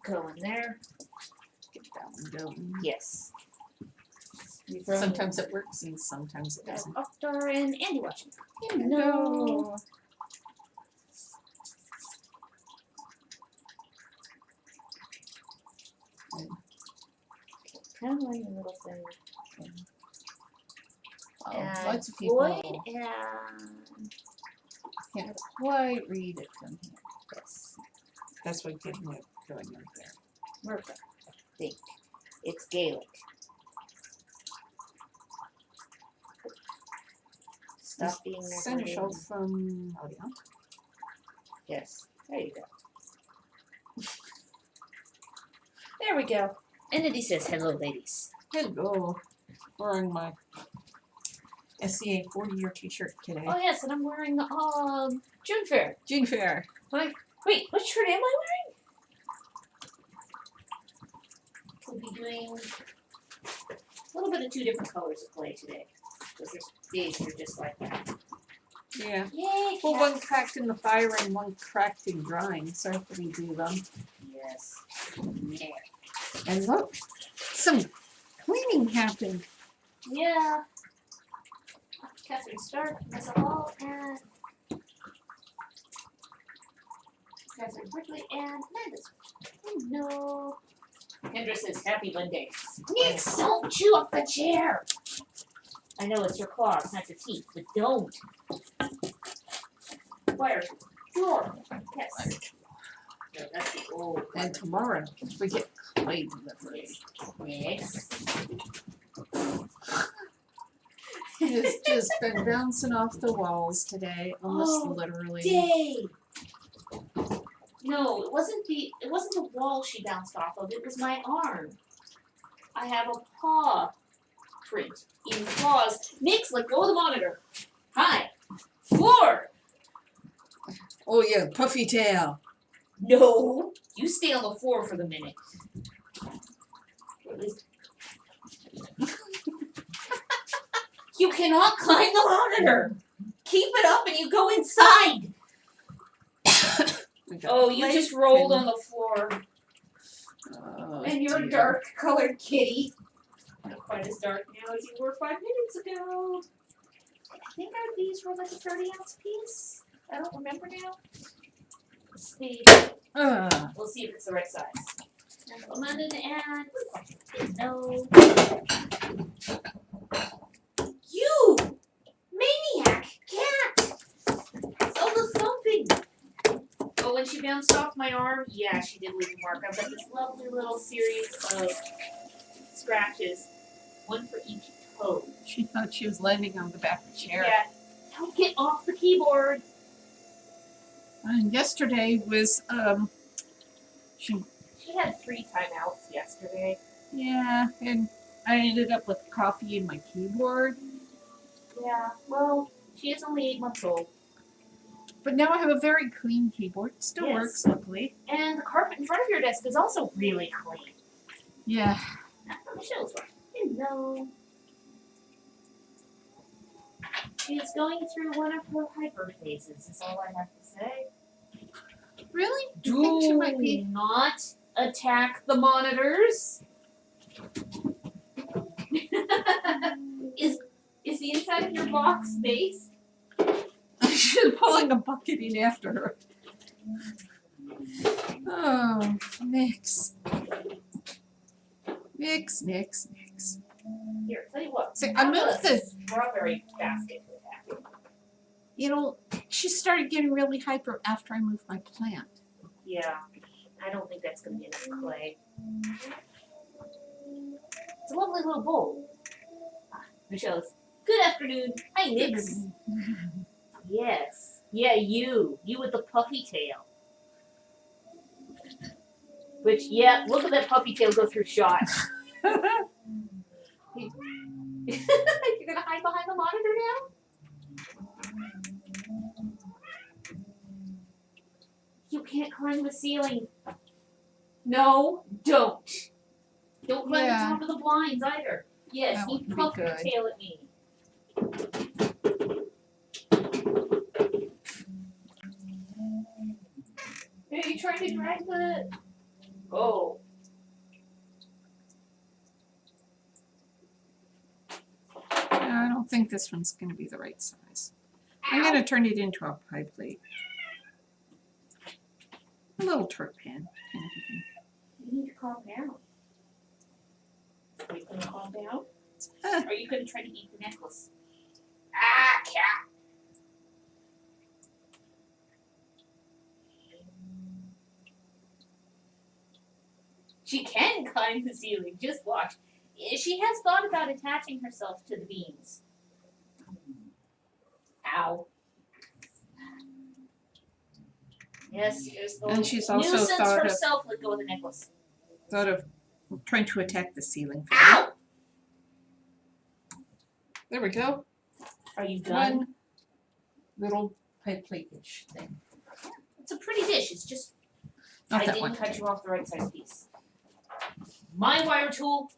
go in there. Get that one going. Yes. Sometimes it works and sometimes it doesn't. Octar and Andy watching. No. Kind of like a little thing. Oh, And lots of Floyd people and can't quite read it from here. yes, That's why getting it going right there. Merca. I think it's Gaelic. Stop being there. Seneschal from Odeon. Yes, there you go. There we go. And then he says, "Hello, ladies." Hello. Wearing my SCA 40-year t-shirt today. Oh yes, and I'm wearing June Fair. June Fair. Wait, what shirt am I wearing? We'll be doing a little bit of 2 different colors of clay today. Because there's days that are just like that. Yeah. Yay! Well, cat. one cracked in the fire and one cracked in drying, so I have to redo them. Yes. Yeah. And look, some cleaning happened. Yeah. Catherine Stark, Mesa Hall, and Catherine Quickly, and Amanda's. Oh no. Kendra says, "Happy Monday." Nix, don't chew up the chair. I know it's your claws, not your teeth, but don't. Where? Door. Yes. No, that's the old. And tomorrow we get clay delivery. Yes. It's just been bouncing off the walls today, almost Oh, literally. Day. No, it wasn't the wall she bounced off of, it was my arm. I have a paw print in claws. Nix, let go of the monitor. Hi. Floor. Oh yeah, puffy tail. No. You stay on the floor for the minute. Or at least- You cannot climb the monitor. Keep it up and you go inside. Oh, you just rolled on the floor. Oh, And you're a dear. dark colored kitty. Not quite as dark now as you were 5 minutes ago. I think these were like a 30-ounce piece. I don't remember now. Let's see. We'll see if it's the right size. And London and no. You maniac cat! So the thumping. Oh, when she bounced off my arm, yeah, she did leave a mark. I've got this lovely little series of scratches, one for each toe. She thought she was landing on the back of the chair. Yeah, don't get off the keyboard. And yesterday was she She had 3 timeouts yesterday. yeah, and I ended up with coffee in my keyboard. Yeah, well, she is only 8 months old. But now I have a very clean keyboard. Still Yes. works, luckily. And the carpet in front of your desk is also really clean. Yeah. Not from Michelle's one. Hello. She is going through one of her hyper phases, is all I have to say. Really? You think she might be? Not attack the monitors. Is the inside of your box space? She's pulling a bucket in after her. Oh, Nix. Nix. Here, tell you what. See, I have moved a the- strawberry basket for that. She started getting really hyper after I moved my plant. Yeah, I don't think that's gonna be enough clay. It's a lovely little bowl. Michelle's. Good afternoon. Hi, Nix. Yes. Yeah, you. You with the puffy tail. Which, yeah, look at that puppy tail go through shot. You're gonna hide behind the monitor now? You can't climb the ceiling. No, don't. Don't climb Yeah. the top of the blinds either. Yes, That you wouldn't be puff your good. tail at me. Are you trying to drag the Oh. I don't think this one's gonna be the right size. I'm gonna turn it into a pie plate. A little tart pan kind of a thing. You need to calm down. Are you gonna calm down? Ah. Are you gonna try to eat the necklace? Ah, cat. She can climb the ceiling. Just watch. She has thought about attaching herself to the beams. Ow. Yes, there's the And she's also nuisance thought of- herself. Let go of the necklace. Thought of trying to attack the ceiling. Ow! There we go. Are you done? One little pie plate-ish thing. It's a pretty dish. It's just Not I that didn't one. cut you off the right size piece. My wire tool.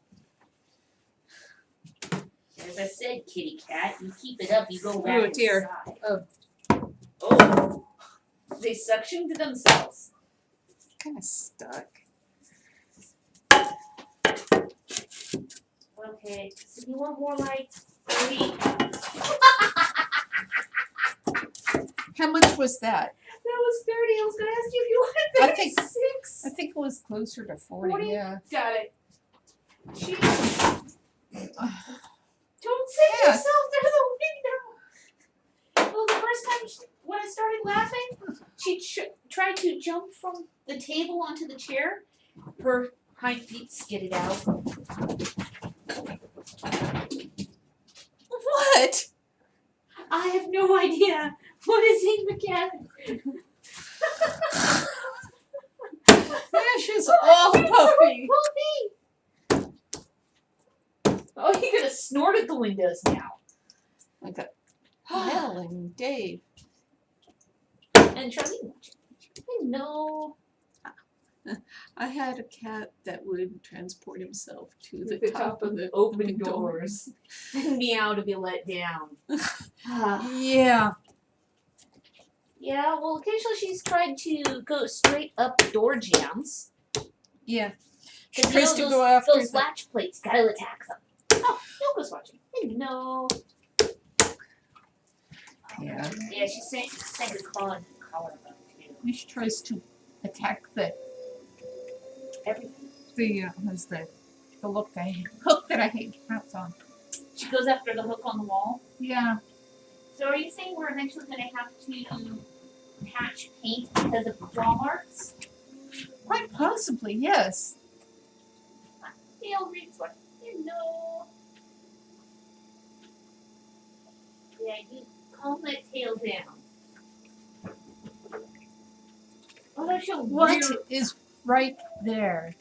As I said, kitty cat, you keep it up, you go back Oh, dear. inside. Oh. They suctioned themselves. Kind of stuck. Okay, so you want more like 30? How much was that? That was 30. I was gonna ask you if you wanted I think- 36. I think it was closer to 40. 40? Yeah. Got it. Jeez. Don't send Yeah. yourself through the window. Well, the first time when I started laughing, she tried to jump from the table onto the chair. Her hind feet skidded out. What? I have no idea. What is in the cabin? Ash is all puffy. Puppy. Oh, you're gonna snort at the windows now. Like that. Mel and Dave. And Charlene watching. No. I had a cat that would transport himself to the, The top of the open doors. Meow to be let down. Yeah. Yeah, well, occasionally she's tried to go straight up door jams. Yeah. She 'Cause tries you to know, go after those the- latch plates. Gotta attack them. Oh, Yoko's watching. No. Yeah. Yeah, she sank a claw in the collarbone too. She tries to attack the Everything. was the hook that I hate cats on. She goes after the hook on the wall. Yeah. So are you saying we're eventually gonna have to patch paint because of claw marks? Quite possibly, yes. Tail reads like, no. Yeah, you calm that tail down. Oh, that's your What weird. is right there?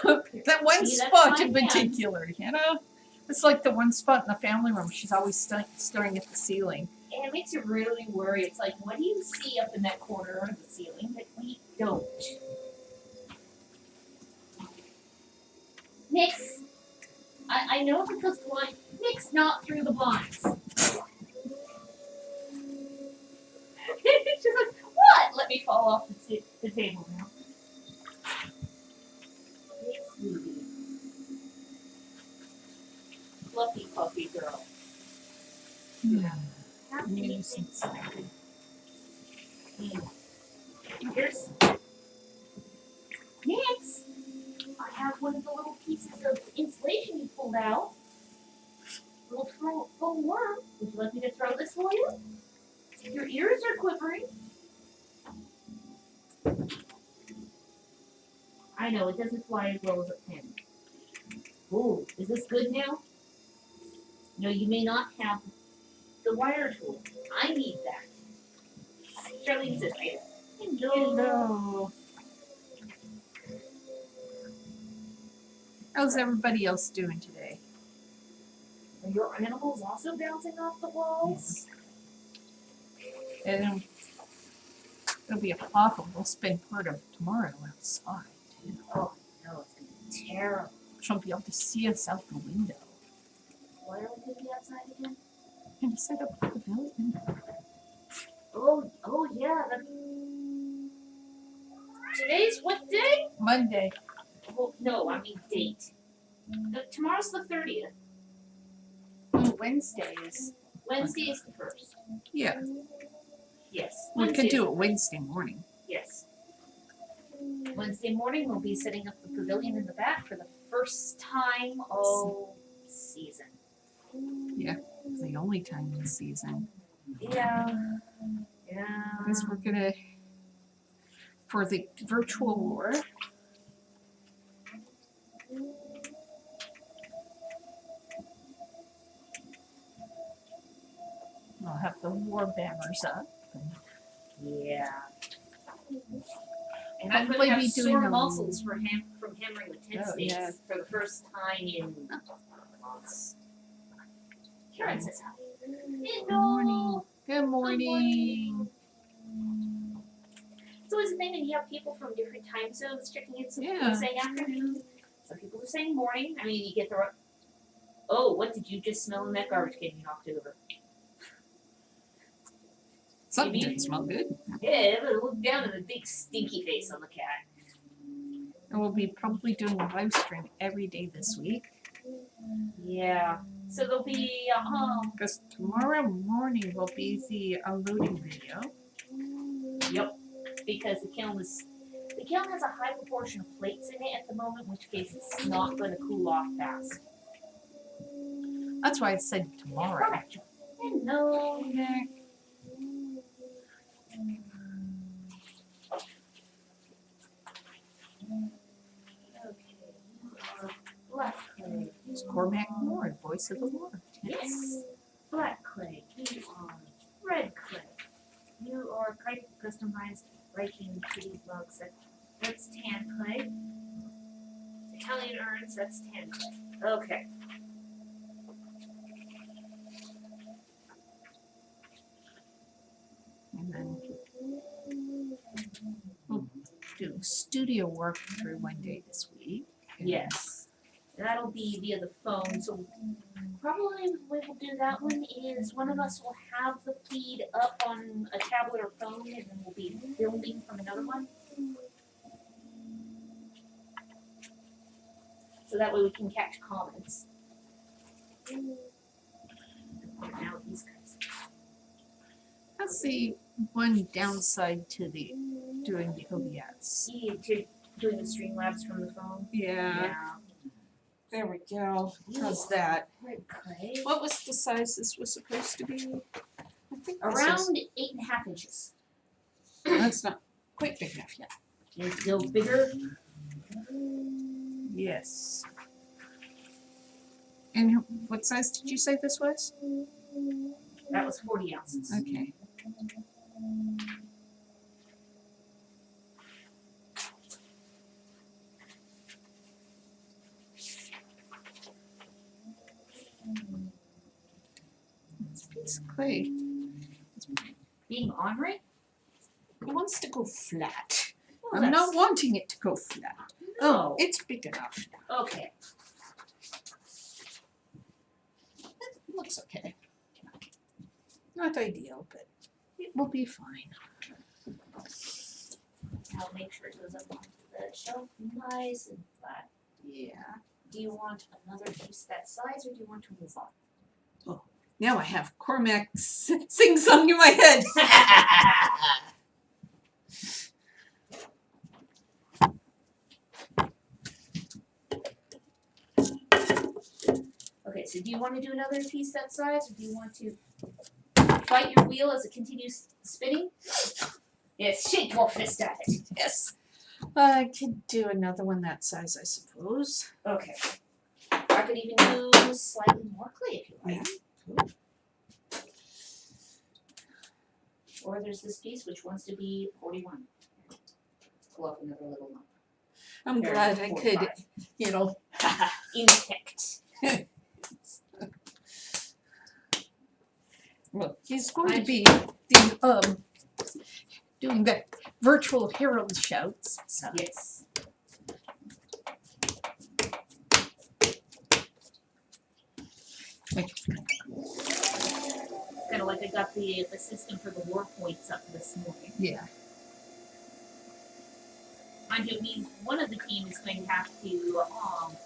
That one See, that's spot my in hand. particular, you know? It's like the one spot in the family room. She's always staring at the ceiling. And it makes you really worry. It's like, what do you see up in that corner of the ceiling that we don't? Nix, I know because blind. Nix, not through the blinds. She's like, what? Let me fall off the table now. Hey, sweetie. Fluffy puppy girl. Yeah. Have anything Nuisance. exciting. Here's Nix. I have one of the little pieces of insulation you pulled out. Little foam worm. Would you like me to throw this for you? Your ears are quivering. I know, it doesn't fly as well as a pin. Ooh, is this good now? No, you may not have the wire tool. I need that. Charlene says, hello. Hello. How's everybody else doing today? Are your animals also bouncing off the walls? And it'll be awful. We'll spend part of tomorrow outside. Too. Oh, no, it's going to be terrible. She'll be able to see us out the window. Why are we going to be outside again? And set up the pavilion. Oh, yeah. Today's what day? Monday. Oh, no, I mean date. Tomorrow's the 30th. Oh, Wednesday is. Wednesday is the 1st. Yeah, Yes. we Wednesday could is do the it 1st. Wednesday morning. Yes. Wednesday morning, we'll be setting up the pavilion in the back for the first time all season. It's the only time this season. Yeah. Yeah. Because we're gonna, for the virtual war. I'll have the war banners up. Yeah. And I'm Probably going to be have doing sore a- muscles from hammering with 10 Oh, stakes yeah. for the first time in months. Karen says hi. Good morning. Good morning. It's always a thing when you have people from different time zones checking in. Some people Yeah. are saying afternoon, some people are saying morning. I mean, you get the. Oh, what did you just smell in that garbage can you knocked over? Something Maybe. didn't smell good. Yeah, but look down at the big stinky face on the cat. And we'll be probably doing a live stream every day this week. Yeah. So there'll be Because tomorrow morning will be the unloading video. Yep. Because the kiln has a high proportion of plates in it at the moment, in which case it's not going to cool off fast. That's why I said tomorrow. Hello. Yeah. Okay. Black clay. It's Cormac Moore, voice of the war. Yes. Black clay. You are red clay. You are customized writing kitty bugs. That's tan clay. Italian urns. That's tan clay. Okay. And then we'll do studio work through one day this week. Yes. That'll be via the phone. So probably the way we'll do that one is one of us will have the feed up on a tablet or phone, and then we'll be filming from another one. So that way we can catch comments. Now these guys. That's the one downside to the doing the OBS. To doing the Streamlabs from the phone. Yeah. There we go. How's that? Red clay. What was the size this was supposed to be? I think this Around 8.5 inches. that's not quite big enough yet. Can it go bigger? Yes. And what size did you say this was? That was 40 ounces. Okay. It's a piece of clay. Being ornery? It wants to go flat. Well, I'm not that's- wanting it to go flat. No. It's big enough. Okay. It looks okay. Not ideal, but it will be fine. I'll make sure it goes up onto the shelf nice and flat. Yeah. Do you want another piece that size, or do you want to move on? Now I have Cormac sing song in my head. Okay, so do you want to do another piece that size, or do you want to fight your wheel as it continues spinning? Yes, shake your fist at it. Yes. I could do another one that size, I suppose. Okay. I could even do slightly more clay if you like. Yeah. Or there's this piece which wants to be 41. Pull up another little lump. I'm There, glad I could, 45. Infect. Well, he's going to be the doing the virtual herald shouts. So. Yes. Kind of like I got the system for the war points up this morning. Yeah. Mind you, it means one of the team is going to have to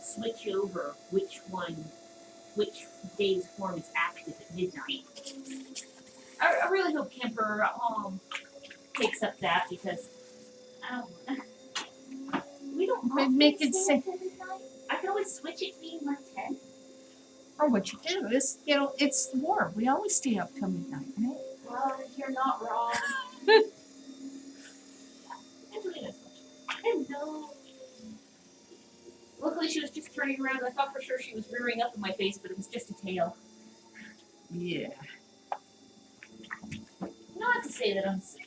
switch over which day's form is active at midnight. I really hope Kemper takes up that because we don't Make often it stay say- up till midnight. I can always switch it to being like 10. Or what you do is, it's warm. We always stay up till midnight, right? Well, you're not wrong. Angelina, hello. Luckily, she was just turning around. I thought for sure she was rearing up in my face, but it was just a tail. Yeah. Not to say that I'm sick.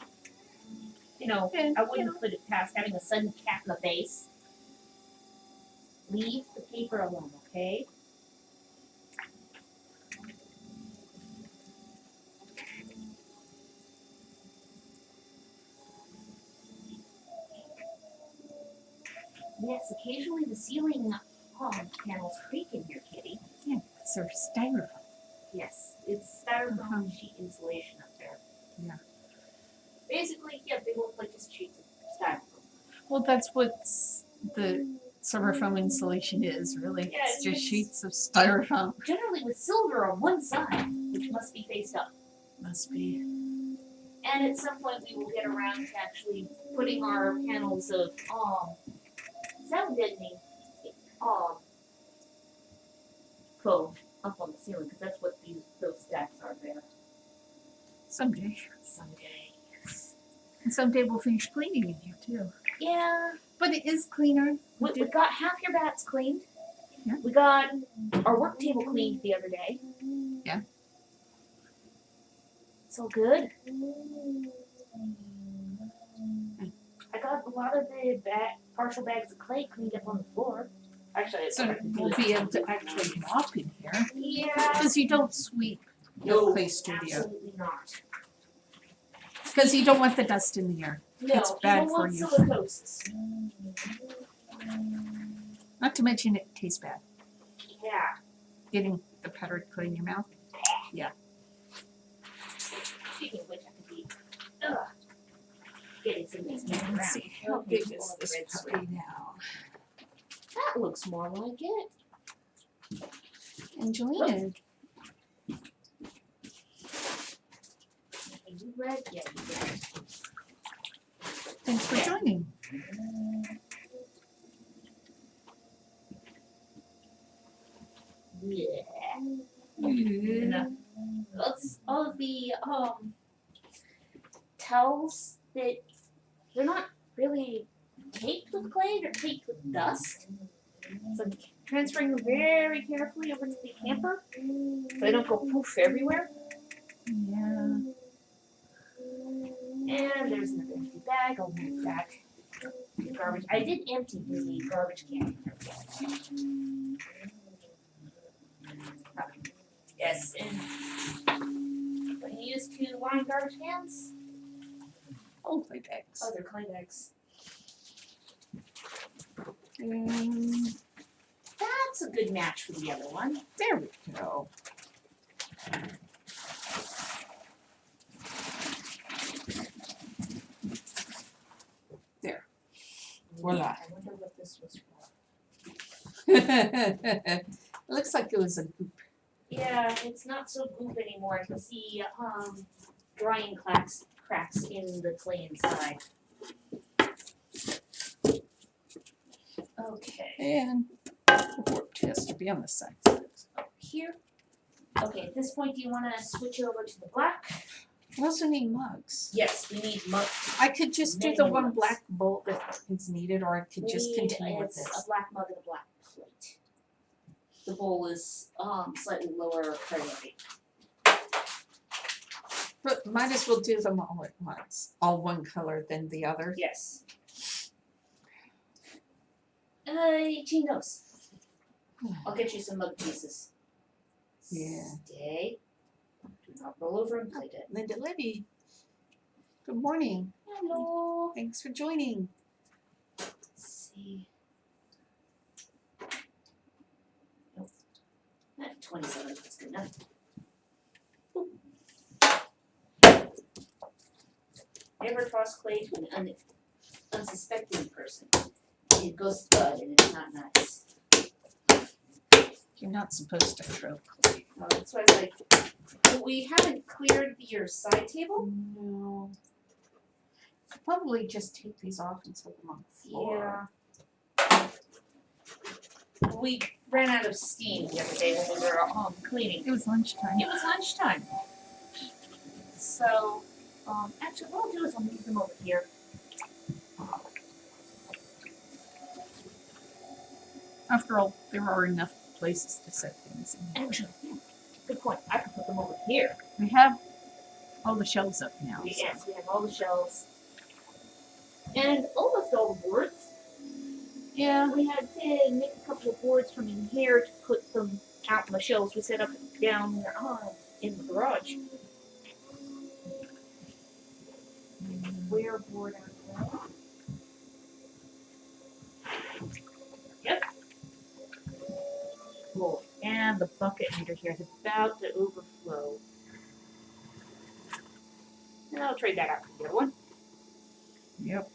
I wouldn't put it past having a sudden cat in the face. Leave the paper alone, okay? Yes, occasionally the ceiling panels creak in here, Kitty. Yeah, so styrofoam. Yes, it's styrofoam sheet insulation up there. Yeah. Basically, yeah, they look like just sheets of styrofoam. Well, that's what the styrofoam insulation is, really. Yeah, It's just it's- sheets of styrofoam. Generally with silver on one side, which must be faced up. Must be. And at some point we will get around to actually putting our panels of sound deadening foam up on the ceiling because that's what those stacks are there. Someday. Someday, yes. And someday we'll finish cleaning in here too. Yeah, But it is cleaner. we got half your bats cleaned. Yeah. We got our work table cleaned the other day. Yeah. It's all good. I got a lot of the partial bags of clay cleaned up on the floor. Actually, I So forgot to do we'll it. be able to actually mop in here. Yeah. Because you don't sweep No, your clay studio. absolutely not. Because you don't want the dust in the air. No, It's bad you don't for want you. silicosis. Not to mention it tastes bad. Yeah. Getting the powdered clay in your mouth. Speaking of which, I could be getting some of these moving around. Let's see, how Okay, big is this red puppy now? That looks more like it. Angelina, Are you red? Yeah, you red. thanks for joining. Yeah. Yeah. That's all of the towels that they're not really caked with clay, they're caked with dust. So I'm transferring them very carefully over to the camper so they don't go poof everywhere. Yeah. And there's another empty bag, I'll move that to the garbage. I did empty the garbage can. Yes, and when you use to line garbage cans, Old clay bags. oh, they're clay bags. That's a good match for the other one. There we go. There. Voila. I wonder what this was for. It looks like it was a goop. Yeah, it's not so goop anymore. I can see drying cracks in the clay inside. Okay. And the work has to be on the side. Here. Okay, at this point, do you want to switch over to the black? We also need mugs. Yes, we need mugs. I could just do the Many one mugs. black bowl that is needed, or I could just continue with It's this. a black mug and a black plate. The bowl is slightly lower priority. But might as well do them all at once. All one color than the other. Yes. Chingos. I'll get you some mug pieces. Yeah. Stay. Do not roll over and plate it. Linda Libby. Good morning. Hello. Thanks for joining. Let's see. Nope. 27, that's good enough. Never toss clay to an unsuspecting person. It goes thud and it's not nice. You're not supposed to throw clay. That's why I was like, well, we haven't cleared your side table. No. I'll probably just take these off and set them on the floor. Yeah. We ran out of steam the other day when we were cleaning. It was lunchtime. It was lunchtime. So, actually, what I'll do is I'll move them over here. After all, there are enough places to set things in. Actually, good point. I can put them over here. We have all the shelves up now. So. Yes, we have all the shelves. And almost all the boards. Yeah. We had to make a couple of boards from in here to put them out on the shelves we set up down in the garage. Where board out there? Yep. Cool. And the bucket under here is about to overflow. And I'll trade that out for the other one. Yep.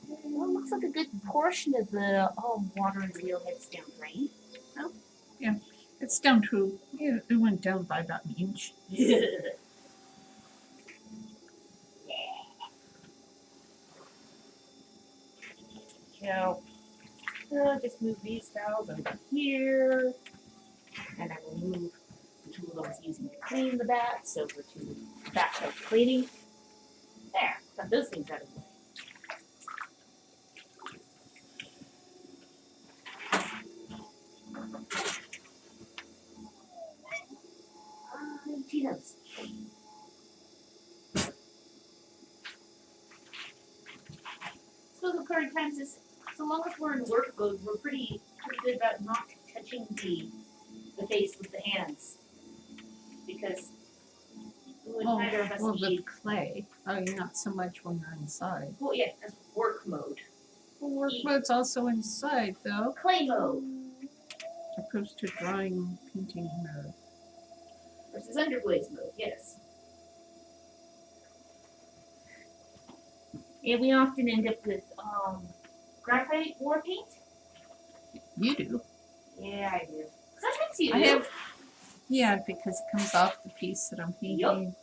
Well, it looks like a good portion of the water in the wheel heads down drain. It's down to, it went down by about an inch. So, I'll just move these towels over here. And I will move the tool I was using to clean the bats over to the bathtub cleaning. There, got those things out of the way. Cheetos. So the current times is, so long as we're in work mode, we're pretty good about not touching the face with the hands. Because neither of us the need, clay. Oh, you're not so much when you're inside. well, yeah, that's work mode. Well, it's also inside, though, Clay mode as opposed to drawing, painting, or... versus underglaze mode, yes. And we often end up with graphite war paint. You do. Yeah, I do. Sometimes you I do. have... Yeah, because it comes off the piece that I'm painting.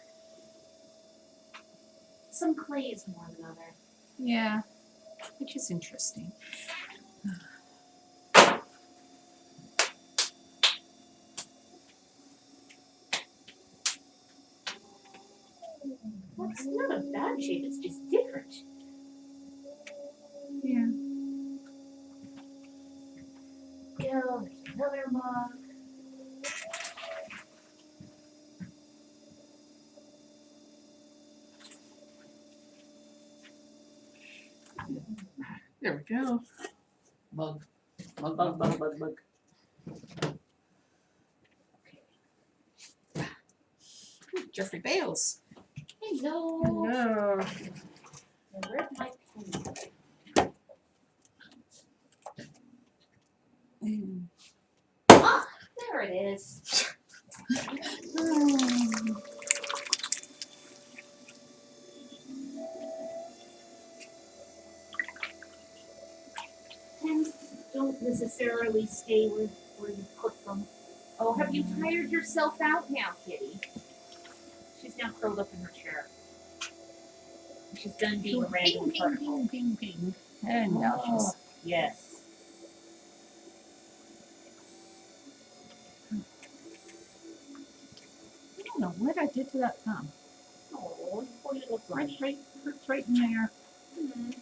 Some clay is more than other. Yeah, which is interesting. Well, it's not a bad shape, it's just different. Yeah. Go, there's another mug. There we go. Mug. Mug, Bug, bug, bug, bug. Jeffrey Bales. Hello. Hello. Now, where's my pen? Ah, there it is. Pens don't necessarily stay where you put them. Oh, have you tired yourself out now, Kitty? She's now curled up in her chair. She's done being a random Ping, particle. ping, ping, ping. And now she's... Yes. I don't know what I did to that thumb. Oh, poor little Right, bunny. hurts right in there. Mhm.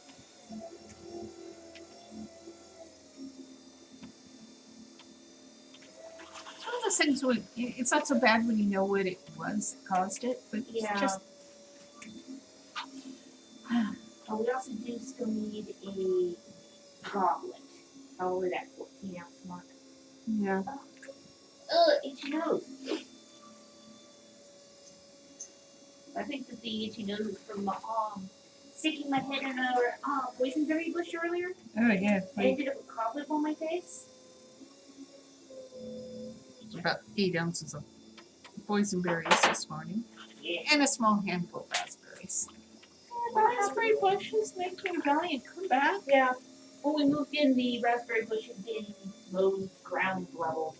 It's one of those things where it's not so bad when you know what it was that caused it, but Yeah. it's just... We also do still need a goblet. Probably that 14-ounce mark. Yeah. Itchy nose. I think that the itchy nose is from sticking my head in a boysenberry bush earlier. Oh, yeah. I ended up with cobweb on my face. It's about 8 ounces of boysenberries this morning. Yeah. And a small handful of raspberries. Raspberries raspberry bushes making a valiant comeback. Yeah. When we moved in, the raspberry bush had been mowed ground level.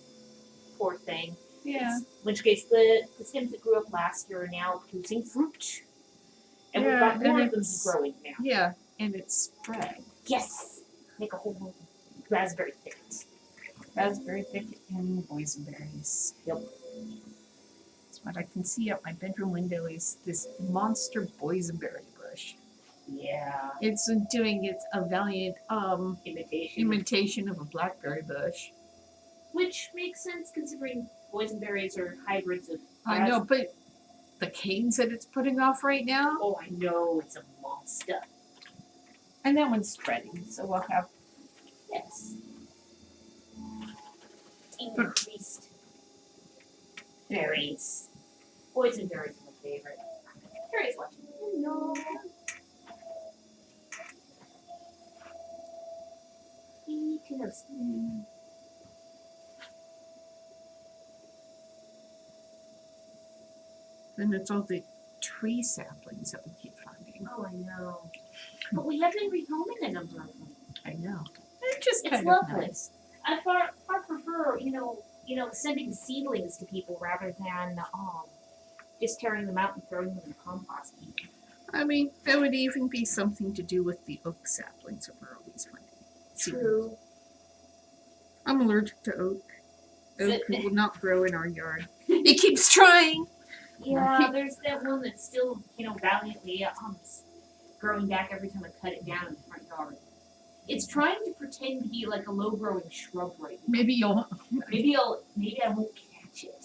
Poor thing. Yeah. In which case, the stems that grew up last year are now producing fruit. And we've got Yeah, more and of them it's- growing now. Yeah, and it's spread. Yes! Make a whole raspberry thicket. Raspberry thicket and boysenberries. Yep. That's what I can see out my bedroom window is this monster boysenberry bush. Yeah. It's doing its a valiant Imitation. imitation of a blackberry bush. Which makes sense considering boysenberries are hybrids of. I know, but the canes that it's putting off right now, Oh, I know, it's a monster. and that one's spreading, so we'll have Yes. Increased berries. Boysenberries are my favorite. Carrie's watching. Hello. Eatiness. then it's all the tree saplings that we keep finding. Oh, I know. But we have been rehoming a number of them. I know. It's just It's kind lovely. of nice. I far prefer, sending seedlings to people rather than just tearing them out and throwing them in the compost heap. I mean, there would even be something to do with the oak saplings that we're always finding. True. I'm allergic to oak. Oak Is it- will not grow in our yard. It keeps trying. Yeah, there's that one that's still, valiantly growing back every time I cut it down in the front yard. It's trying to pretend to be like a low-growing shrub right now. Maybe you'll. Maybe I won't catch it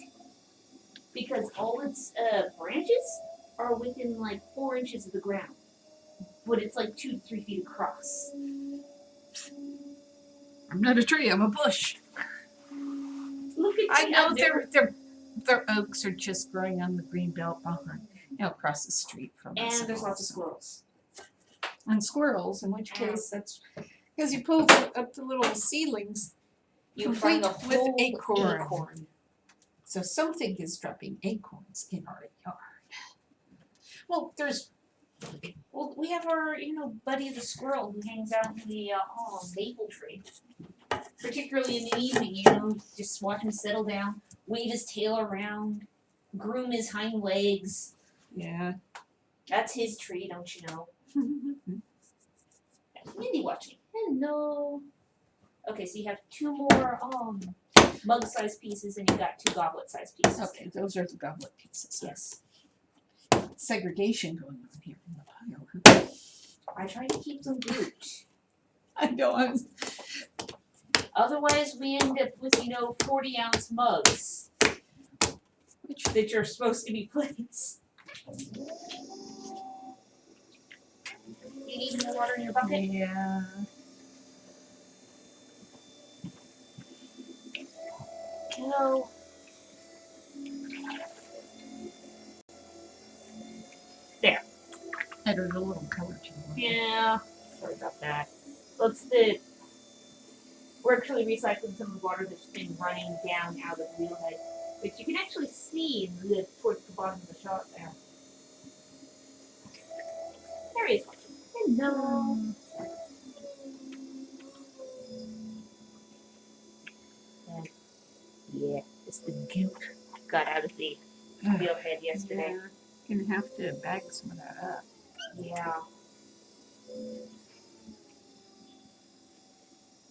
because all its branches are within like 4 inches of the ground, but it's like 2 to 3 feet across. I'm not a tree. I'm a bush. Look at I me, know I'm there. their oaks are just growing on the green belt behind, across the street from us. And there's lots of also. squirrels. And squirrels, in which Yeah. case that's because you pull up the little seedlings, You complete find the with whole acorn. So something is dropping acorns in our yard. Well, Well, we have our, Buddy the squirrel who hangs out in the maple tree. Particularly in the evening, just watch him settle down, wave his tail around, groom his hind legs. yeah. That's his tree, don't you know? Mindy watching. Hello. Okay, so you have 2 more mug-sized pieces, and you got 2 goblet-sized pieces. Okay, those are the goblet pieces. Yes. Segregation going on here in the pile. I try to keep them grouped. I know. Otherwise, we end up with 40-ounce mugs, that are supposed to be plates. You need more water in your bucket? Yeah. Hello. Added a little color to it. Yeah. Sorry about that. We're actually recycling some of the water that's been running down out of the wheelhead, which you can actually see towards the bottom of the shot there. There he is watching. Hello. And yeah, it's the goop got out of the wheelhead yesterday. Yeah. Gonna have to bag some of that up. Yeah.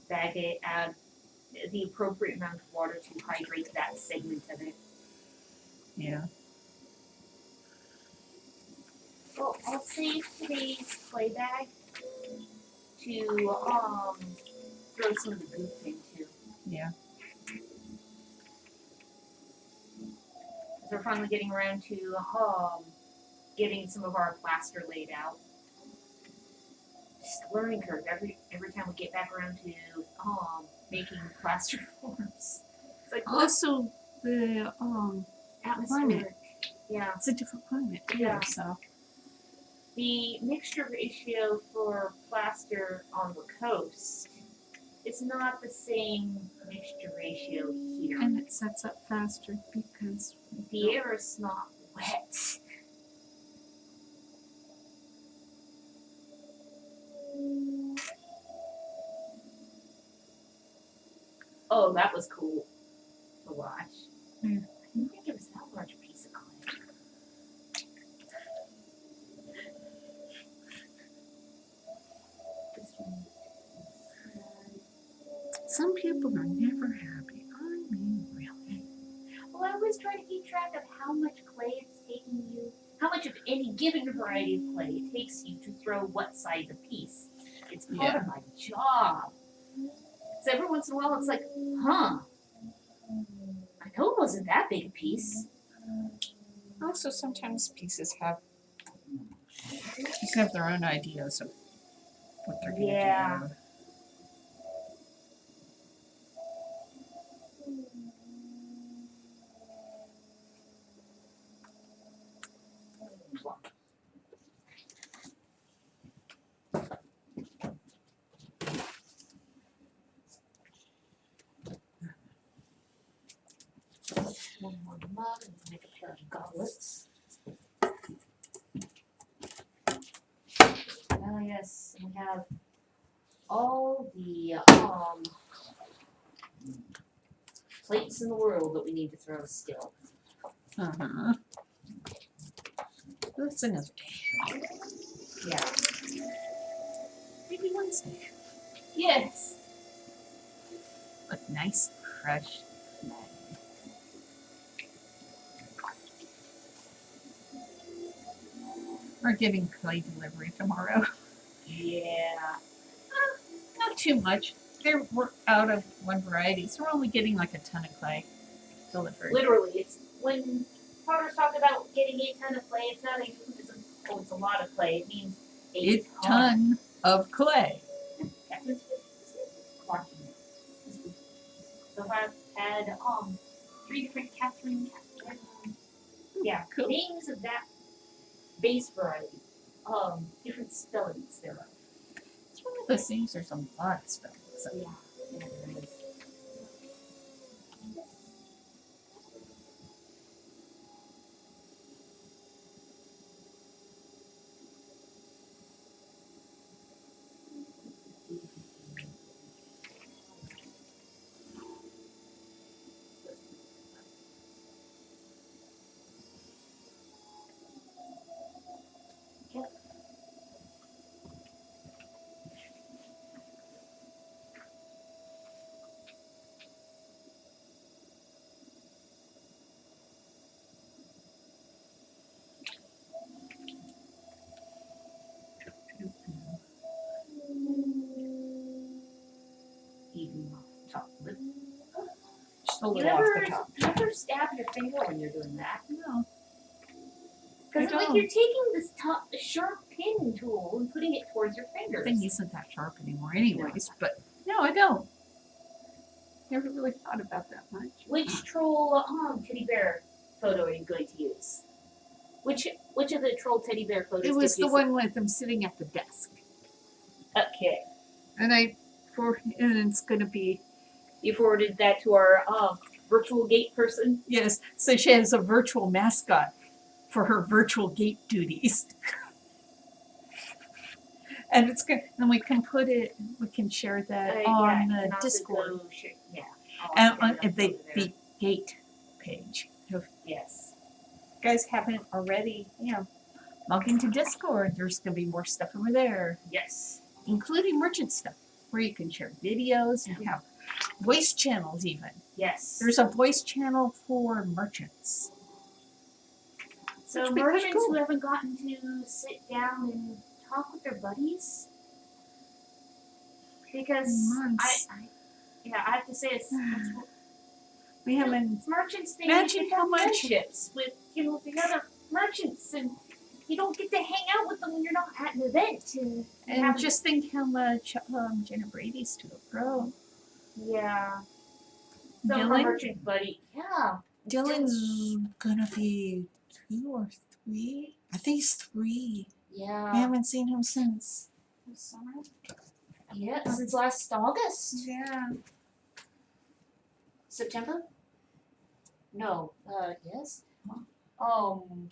Bag it, add the appropriate amount of water to hydrate that segment of it. Yeah. Well, I'll save today's play bag to throw some of the goop into. Yeah. We're finally getting around to getting some of our plaster laid out. Just a learning curve every time we get back around to making plaster forms. It's like Also, the atmosphere. Yeah. it's a different climate too. Yeah. So The mixture ratio for plaster on the coast is not the same mixture ratio here. and it sets up faster because The air is not wet. Oh, that was cool to watch. Yeah. I didn't think it was that large a piece of clay. This one. Some people are never happy. I mean, really. Well, I was trying to keep track of how much clay it's taking you, how much of any given variety of clay it takes you to throw what size a piece. It's part of my job. So every once in a while, it's like, huh? I know it wasn't that big a piece. Also, sometimes pieces have their own ideas of what they're going to Yeah. do. One more mug and make a pair of gauntlets. Oh yes, and we have all the plates in the world that we need to throw still. Uh-huh. That's another day. Yeah. Maybe Wednesday. Yes. Look nice, fresh. We're getting clay delivery tomorrow. Yeah. Not too much. We're out of one variety, so we're only getting like a ton of clay delivered. Literally, it's when Potter's talking about getting a ton of clay, it's not a euphemism. Oh, it's a lot of clay. It means a ton of clay. Catherine's watching it. So I've had 3 different Catherine. Yeah, Cool. names of that base variety. Different spellings thereof. It's one of those things. There's a lot of spells. So. Yeah, there is. Eating chocolate. Just a You little off the top. ever stab your finger when you're doing that? No. Because I like don't. you're taking this sharp pin tool and putting it towards your fingers. The thing isn't that sharp anymore, anyways. But no, I don't. Never really thought about that much. Which troll teddy bear photo are you going to use? Which of the troll teddy bear photos? It was did you the one with them sitting at the desk, Okay. and it's gonna be You forwarded that to our virtual gate person. yes. So she has a virtual mascot for her virtual gate duties. And it's good. And we can put it. We can share that Yeah, on you the can also Discord go yeah. and I'll on send it the over there. gate page. If Yes. you guys haven't already, log into Discord. There's gonna be more stuff over there, Yes. including merchant stuff, where you can share videos and have voice channels. Even Yes. there's a voice channel for merchants. So Which would be kinda merchants cool. who haven't gotten to sit down and talk with their buddies, because Months. I have to say it's We haven't. merchants. They Imagine have how much- friendships with the other merchants, and you don't get to hang out with them when you're not at an event. And just think how much Jenna Brady's to a pro. Yeah. So my Dylan? merchant buddy. Yeah. Dylan's gonna be 2 or 3. I think he's 3. I Yeah. haven't seen him since. Summer. Yeah, since last August. Yeah. September? No. Yes.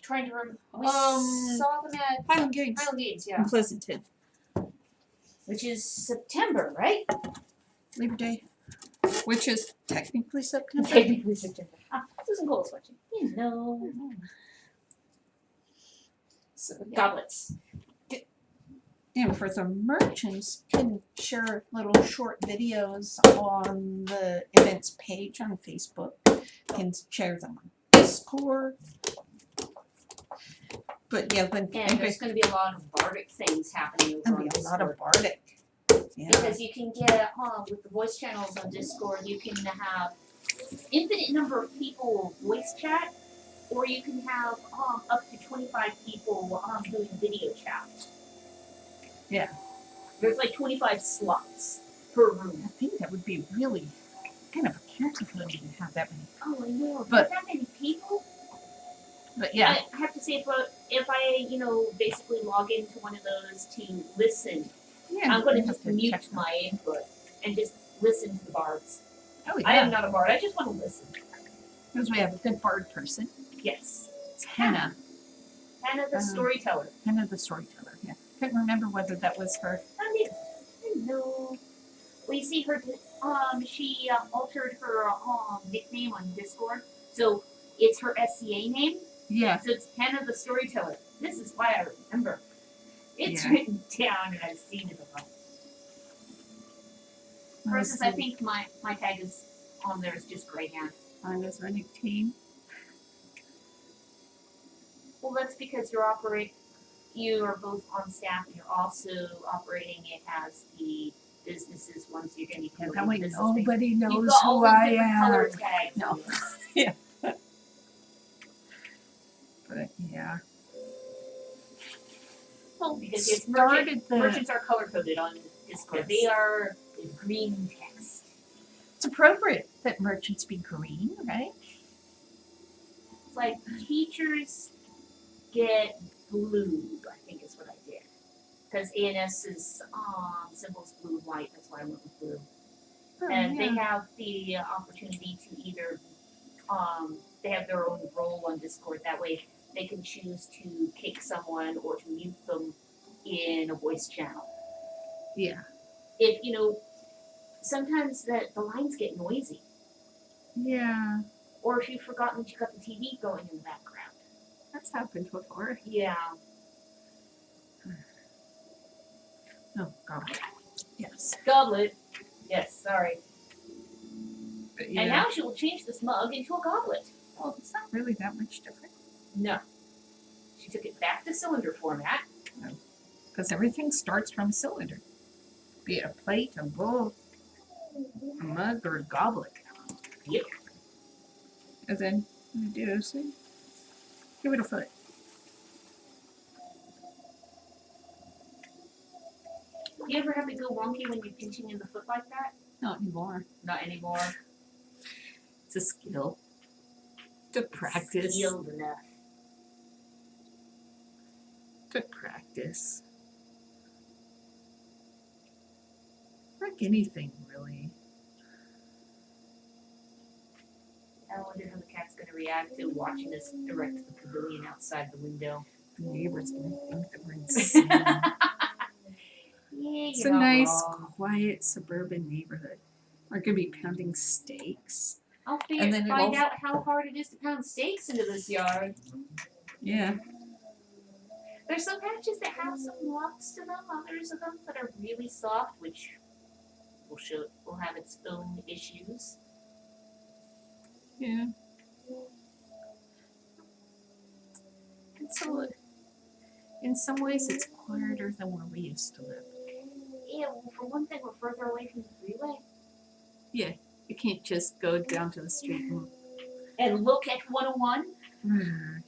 Trying to remember. We Um, saw them at Highland Games Highland Games, in yeah. Pleasanton. Which is September, right? Labor Day. which is technically September. Technically September. Susan Cole is watching. You know. So, yeah. Goblets. And for the merchants, can share little short videos on the events page on Facebook. Can share them on Discord. But yeah, then And there's going to be a lot of bardic things happening over on a lot of Discord. bardic. Yeah. Because you can get with the voice channels on Discord, you can have infinite number of people voice chat, or you can have up to 25 people doing video chat. Yeah. There's like 25 slots per room. I think that would be really kind of a captivating to have that many. Oh, I know. But- that many people. But yeah, I have to say, if I basically log into one of those to listen, yeah. I'm going you to have just to mute check them. my input and just listen to the bards. Oh yeah. I am not a bard. I just want to listen. Because we have a good bard person. Yes. It's Hannah. Hannah the storyteller. Hannah the storyteller. Yeah. Couldn't remember whether that was her. I know. Well, you see her. She altered her nickname on Discord, so it's her SCA name. Yeah. So it's Hannah the storyteller. This is why I remember. It's Yeah. written down, and I've seen it a lot. For Let's instance, I see. think my tag is on there is just Grey Hand. Anna's running team. Well, that's because you are both on staff, and you're also operating it as the businesses ones. You're going to be And doing that way business things. nobody You've knows got all who the I different am. color tags. No. on this. Yeah. But yeah. Well, because it's Started the. merchants are color coded on Discord. Yes. They are the green text. It's appropriate that merchants be green, right? It's like teachers get blue, I think is what I did. Because ANS's symbol's blue and white, that's why I went with blue. And they have the opportunity to either, they have their own role on Discord. That way they can choose to kick someone or to mute them in a voice channel. Yeah. If, sometimes the lines get noisy. Yeah. Or if you've forgotten that you got the TV going in the background. That's happened before. Yeah. Oh God. Yes. Goblet. Yes, sorry. But yeah. And now she will change this mug into a goblet. Well, it's not really that much different. No. She took it back to cylinder format. Because everything starts from a cylinder. Be it a plate, a bowl, a mug, or a goblet. Yep. And then what you do is you give it a foot. You ever have to go wonky when you're pinching in the foot like that? Not anymore. Not anymore. It's a skill. To practice. Skilled enough. To practice. Like anything, really. I wonder how the cat's going to react to watching us direct to the pavilion outside the window. The neighbors gonna think that we're insane. Yeah, It's a nice, quiet suburban neighborhood. We're gonna be pounding steaks. I'll and then find it'll- out how hard it is to pound steaks into this yard. Yeah. There's some patches that have some lumps to them, others of them that are really soft, which will have its own issues. Yeah. And so, in some ways, it's quieter than where we used to live. Yeah, well, for one thing, we're further away from the freeway. You can't just go down to the street and. And look at 101.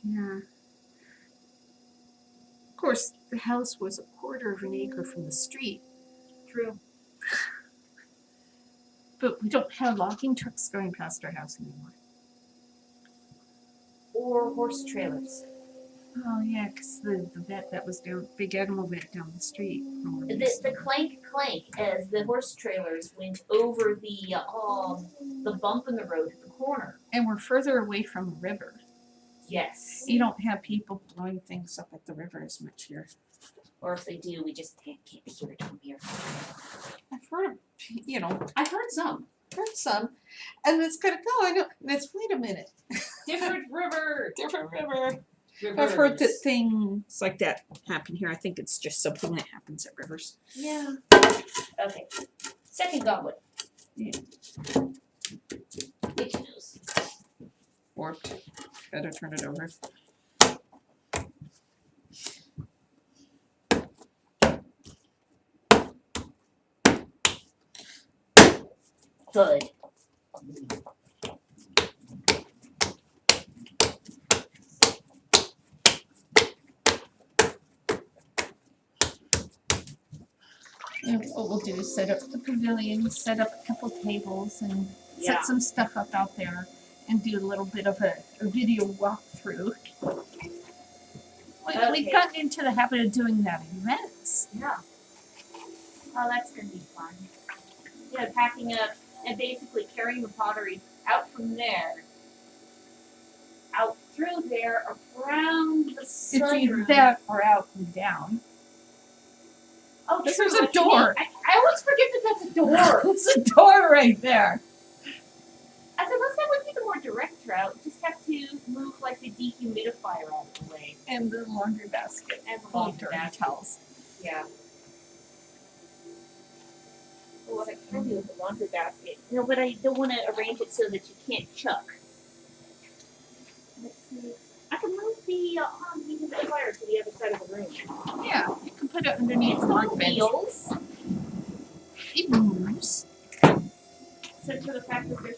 Yeah. Of course, the house was a quarter of an acre from the street, True. but we don't have logging trucks going past our house anymore. Or horse trailers. Oh yeah, because the vet that was down, big animal vet down the street. From where we The used to clank clank as the horse trailers went over the bump in the road at the corner. And we're further away from the river. Yes. You don't have people blowing things up at the river as much here. Or if they do, we just can't hear it from here. I've heard, I've heard some. heard some, and it's gonna go. I know. And it's wait a minute, Different river. different river. Rivers. I've heard that things like that happen here. I think it's just something that happens at rivers. Yeah. Okay. Second goblet. Yeah. Itchy nose. Warped. Better turn it over. Good. And what we'll do is set up the pavilion, set up a couple tables, and Yeah. set some stuff up out there, and do a little bit of a video walkthrough. Okay. We've gotten into the habit of doing that at events. Yeah. Oh, that's gonna be fun. Yeah, packing up and basically carrying the pottery out from there, out through there, around the It's either sunroom. that or out and down. Oh, This true, is a what you mean. door. I always forget that that's a door. It's a door right there. I suppose that would be the more direct route. Just have to move like the dehumidifier out of the way. And the laundry basket. And the Full of laundry dirty basket. towels. Yeah. Well, what I can do with the laundry basket. No, but I don't want to arrange it so that you can't chuck. Let's see. I can move the dehumidifier to the other side of the room. Yeah, you can put it underneath It's the got workbench. wheels. It moves. Except for the fact that there's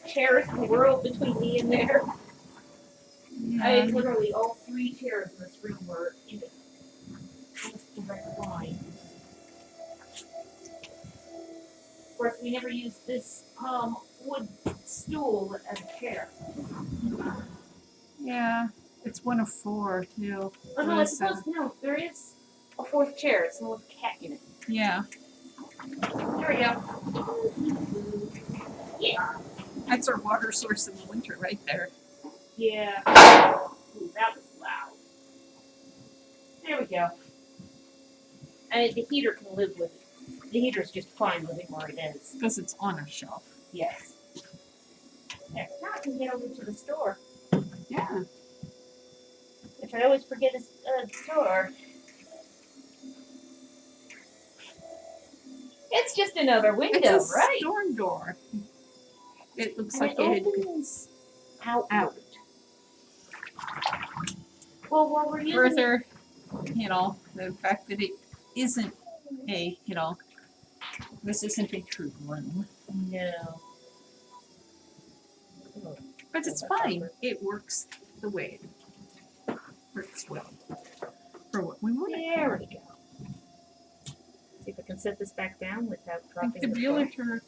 chairs in the world between me and there. I Yeah. literally all 3 chairs in this room were in the almost direct line. Of course, we never used this wood stool as a chair. Yeah. It's one of 4 too. Oh no, I Yes, suppose no. There is a 4th chair. It's the little cat unit. Yeah. There we go. Yeah. That's our water source in the winter right there. Yeah. Ooh, that was loud. There we go. And the heater can live with it. The heater's just fine living where it is. Because it's on a shelf. Yes. There. Now I can get over to the store, Yeah. which I always forget is a store. It's just another window, It's a right? storm door. It looks And like it they had opens outward. out Well, while we're using further, the fact that it isn't this isn't a true room. no. But it's fine. It works the way it works well for what we want. There we go. See if I can set this back down without I dropping think the phone. realtor,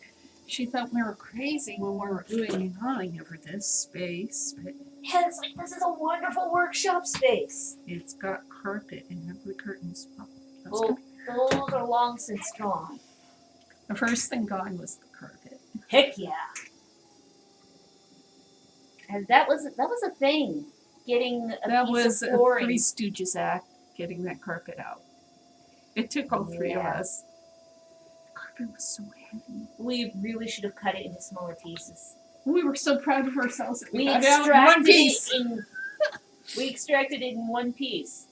she thought we were crazy when we were oohing and ahhing over this space, but Yeah, it's like this is a wonderful workshop space. it's got carpet and have the curtains up. That's Well, good. those are long since gone. The first thing gone was the carpet. Heck yeah. And that was a thing. Getting a That piece was of a flooring. Three Stooges act, getting that carpet out. It took all 3 of Yeah. us. The carpet was so heavy. We really should have cut it into smaller pieces. We were so proud of ourselves that we We got it out in one extracted piece. it in we extracted it in one piece.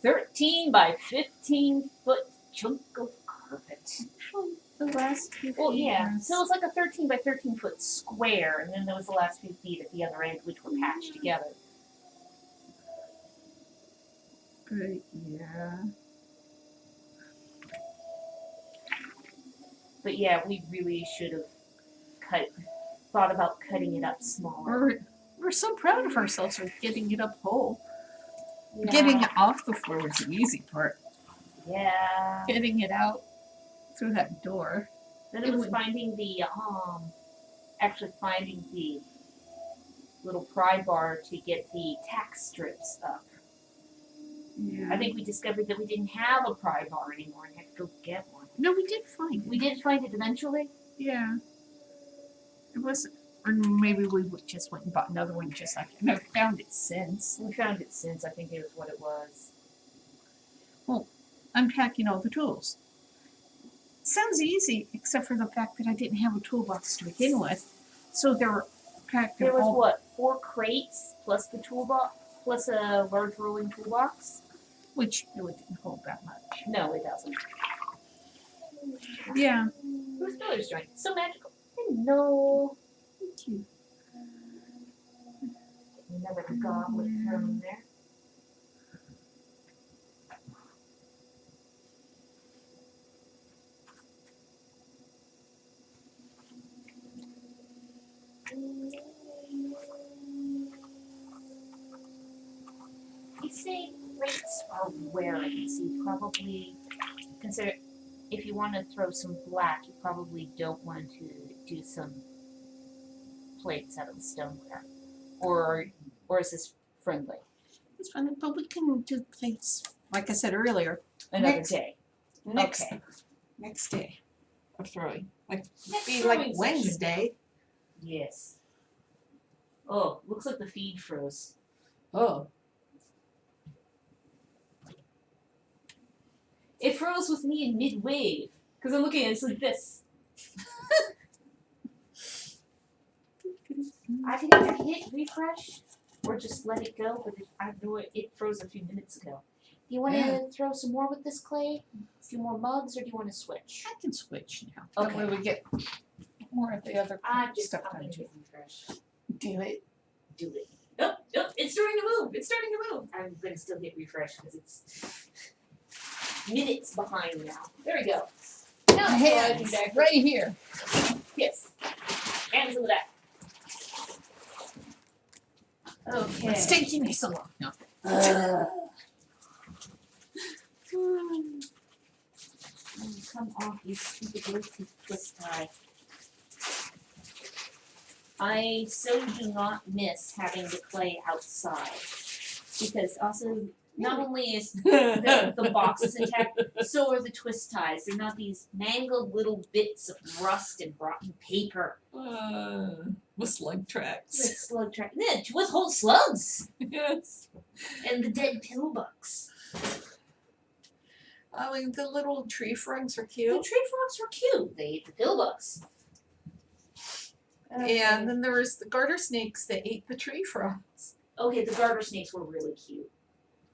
13 by 15 foot chunk of carpet. The last few Well, feet yeah. was- So it was like a 13 by 13 foot square, and then there was the last few feet at the other end, which were patched together. But yeah. But yeah, we really should have thought about cutting it up smaller. We're so proud of ourselves for getting it up whole. Yeah. Getting it off the floor was the easy part. Yeah. Getting it out through that door. Then it was finding the finding the little pry bar to get the tack strips up. Yeah. I think we discovered that we didn't have a pry bar anymore and had to go get one. No, we did find it. We did find it eventually. Yeah. It wasn't, or maybe we just went and bought another one just like, and I've found it since. We found it since, I think it was what it was. Unpacking all the tools. sounds easy, except for the fact that I didn't have a toolbox to begin with. So there were There was all, what, 4 crates plus the toolbox, plus a large rolling toolbox? which really didn't hold that much. No, it doesn't. Yeah. Bruce Miller's joint. So magical. I know. Thank you. Another goblet thrown there. You say rates are wearing, so you probably consider if you want to throw some black, you probably don't want to do some plates out of the stoneware. Or is this friendly? It's fun, but we can do things, like I said earlier, Another Next- day. next Okay. next day of throwing. Like Next be throwing like session. Wednesday. Yes. Oh, looks like the feed froze. Oh. It froze with me in mid-wave. Because I'm looking at it, it's like this. I can either hit refresh or just let it go, but I know it froze a few minutes ago. Do you want to throw some more with this clay? A few more mugs, or do you want to switch? I can switch now. That Okay. way we get more of the other I'm stuff going done to too. hit refresh. Do it. Do it. Nope, nope, it's starting to move. It's starting to move. I'm going to still hit refresh because it's minutes behind now. There we go. Now My it's sliding hands back. right here. Yes. Hands in the back. Okay. It's taking me so long. No. Come off, you stupid Bluetooth twist tie. I so do not miss having the clay outside. Because also, not only is the boxes intact, so are the twist ties. They're not these mangled little bits of rust and rotten paper With slug with tracks. slug track. Yeah, with whole slugs Yes. and the dead pillbugs. I mean, the little tree frogs are The cute. tree frogs were cute. They ate the pillbugs. And then there was the garter snakes that ate the tree frogs. Okay, the garter snakes were really cute.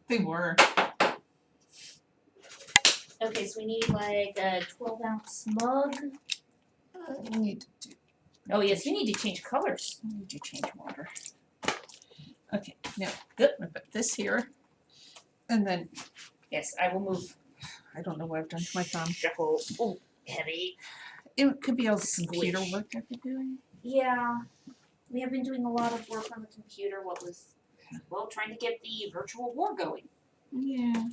They were. Okay, so we need like a 12-ounce mug. We need to do. Oh yes, you need to change colors. We need to change water. Okay, now good. We put this here, and then Yes, I will move. I don't know what I've done to my thumb. Shuffle. Oh, heavy. It could be all the computer Squish. work I've been doing. Yeah, we have been doing a lot of work on the computer. What was, well, trying to get the virtual war going. Yeah.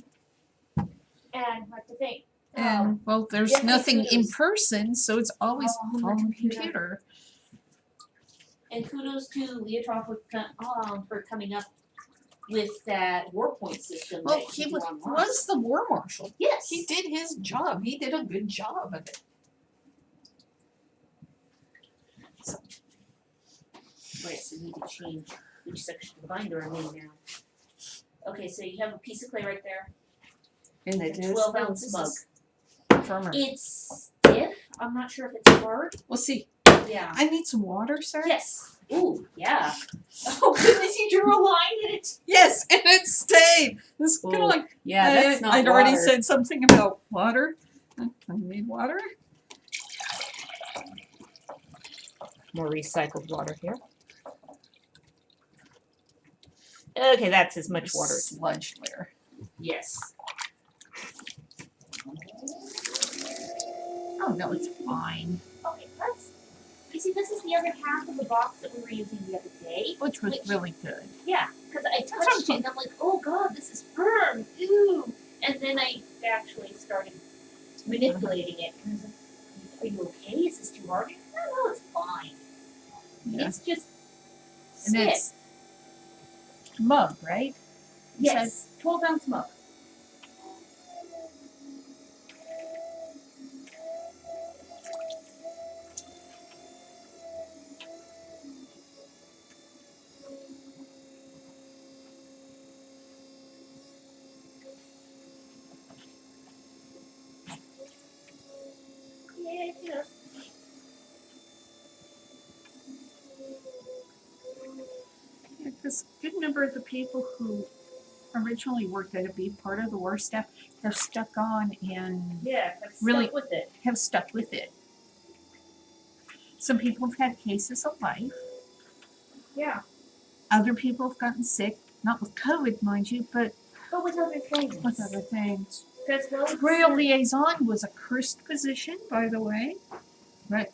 And what to think? And well, there's yeah, nothing in kudos. person, so it's always On the on the computer. computer. And kudos to Leotroff for coming up with that war point system. Well, that he you do online. was the war marshal. Yes. He did his job. He did a good job of it. Right, so you need to change which section of the binder I'm in now. Okay, so you have a piece of clay right there. And A it is 12-ounce mug. firmer. It's stiff. I'm not sure if it's hard. We'll see. Yeah. I need some water, sir. Yes. Ooh, yeah. Oh goodness, you drew a line in it. Yes, and it stayed. This is kind Ooh, of like Yeah, that's not I'd water. already said something about water. I need water. More recycled water here. Okay, that's as much water as Sludge layer. yes. Oh no, it's fine. Okay, let's. You see, this is the other half of the box that we were using the other day. Which was really good. Yeah, because I That's touched it and I'm like, oh god, this is firm. Ew. And then I actually started manipulating it. And I was like, are you okay? Is this too hard? No, it's fine. Yeah. It's just And stiff. it's mug, right? You said- Yes, 12-ounce mug. because a good number of the people who originally worked at it, be part of the war staff, have stuck on and Yeah, I've Really- stuck with it. have stuck with it. Some people have had cases of life. Yeah. Other people have gotten sick, not with COVID, mind you, but But with other things. with other things. Because well, Royal liaison was a cursed position, by the way. Right.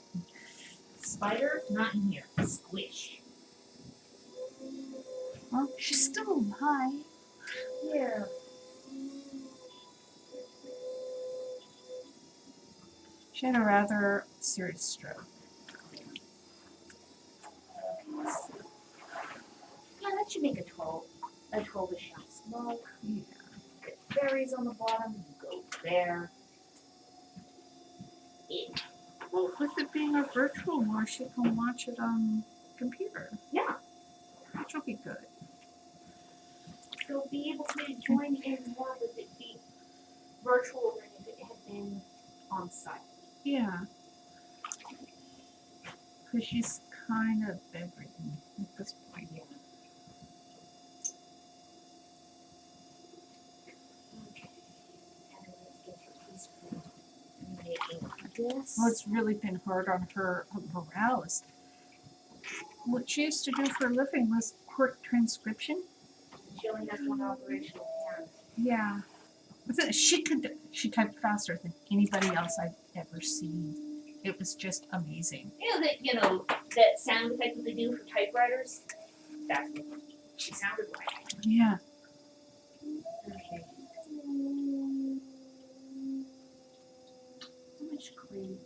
spider, not in here. Squish. Well, she's still alive. Yeah. She had a rather serious stroke. Yeah, that should make a 12-ish ounce smoke. Yeah. Get berries on the bottom. Go there. Yeah. Well, with it being a virtual war, she can watch it on computer. Yeah. Which will be good. She'll be able to join in more with it being virtual than if it had been on site. Yeah. Because she's kind of bedridden at this point. Yeah. Okay. And then get her piece for making this. Well, it's really been hard on her morale. What she used to do for a living was court transcription. She only has one operational hand. Yeah. She typed faster than anybody else I've ever seen. It was just amazing. That sound effect that they do for typewriters? That's what she sounded like. Yeah. Okay. How much cream?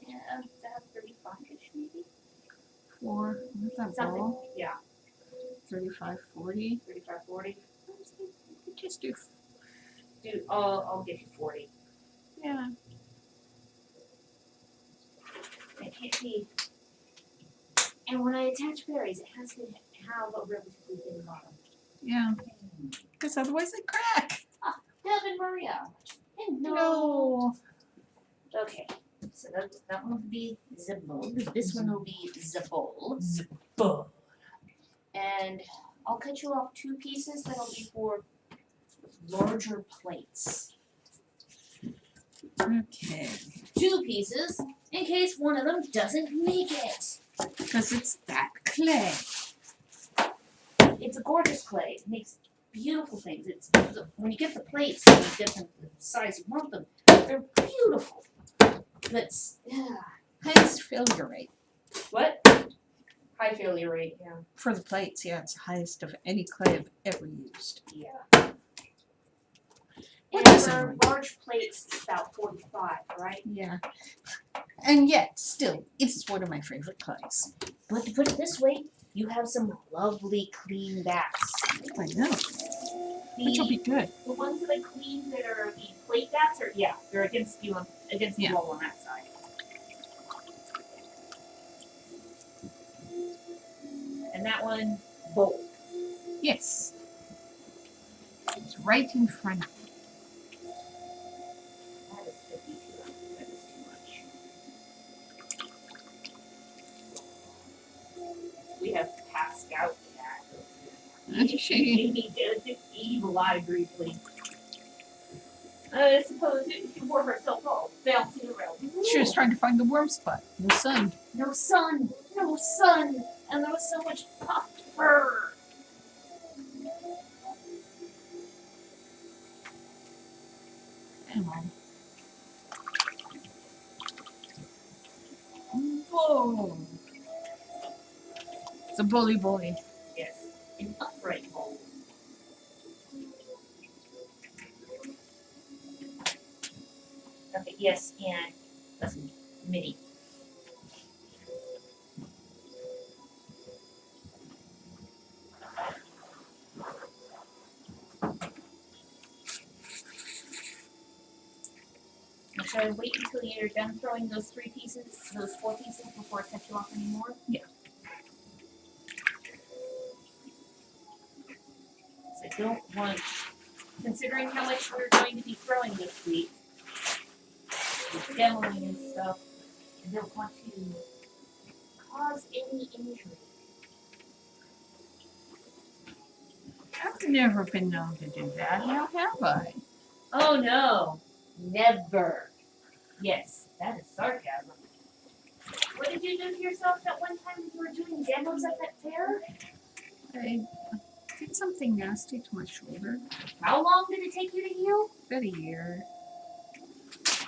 Yeah, that 35-ish maybe? For, what's that Something, bowl? yeah, 35, 40. 35, 40. Just do, Dude, I'll give you 40. yeah. It can't be. And when I attach berries, it has to have a relatively thin bottom. Yeah. Because otherwise they crack. Devin Maria. And No. Okay, so that one will be the bowl. This one will be the bowl. Buh. And I'll cut you off 2 pieces that'll be for larger plates. Okay. 2 pieces in case one of them doesn't make it. Because it's that clay. It's a gorgeous clay. It makes beautiful things. When you get the plates and you get them the size you want them, they're beautiful. But Highest failure rate. what? High failure rate, yeah. For the plates, yeah, it's the highest of any clay I've ever used. Yeah. What And is it? for large plates, it's about 45, right? Yeah. And yet, still, it's one of my favorite clays. But to put it this way, you have some lovely clean bats. I know. Which will be good. The ones that I cleaned that are the plate bats are they're against you against the Yeah. wall on that side. And that one, bold. Yes. It's right in front of me. That is 52. That is too much. We have passed out that. He did evil eye briefly. I suppose she wore herself all bouncing around. She was trying to find the warm spot. No sun. No sun, no sun, and there was so much puffed fur. Come on. Whoa. It's a bully boy. Yes, an upright bowl. Okay, yes, and listen, mini. Now, should I wait until you're done throwing those 4 pieces before I cut you off anymore? Yeah. So I don't want, considering how much we're going to be throwing this week, with demoing and stuff, I don't want to cause any injury. I've never been known to do that. How have I? Oh no, never. Yes, that is sarcasm. What did you do to yourself that one time when you were doing demos at that fair? I did something nasty to my shoulder. How long did it take you to heal? About a year.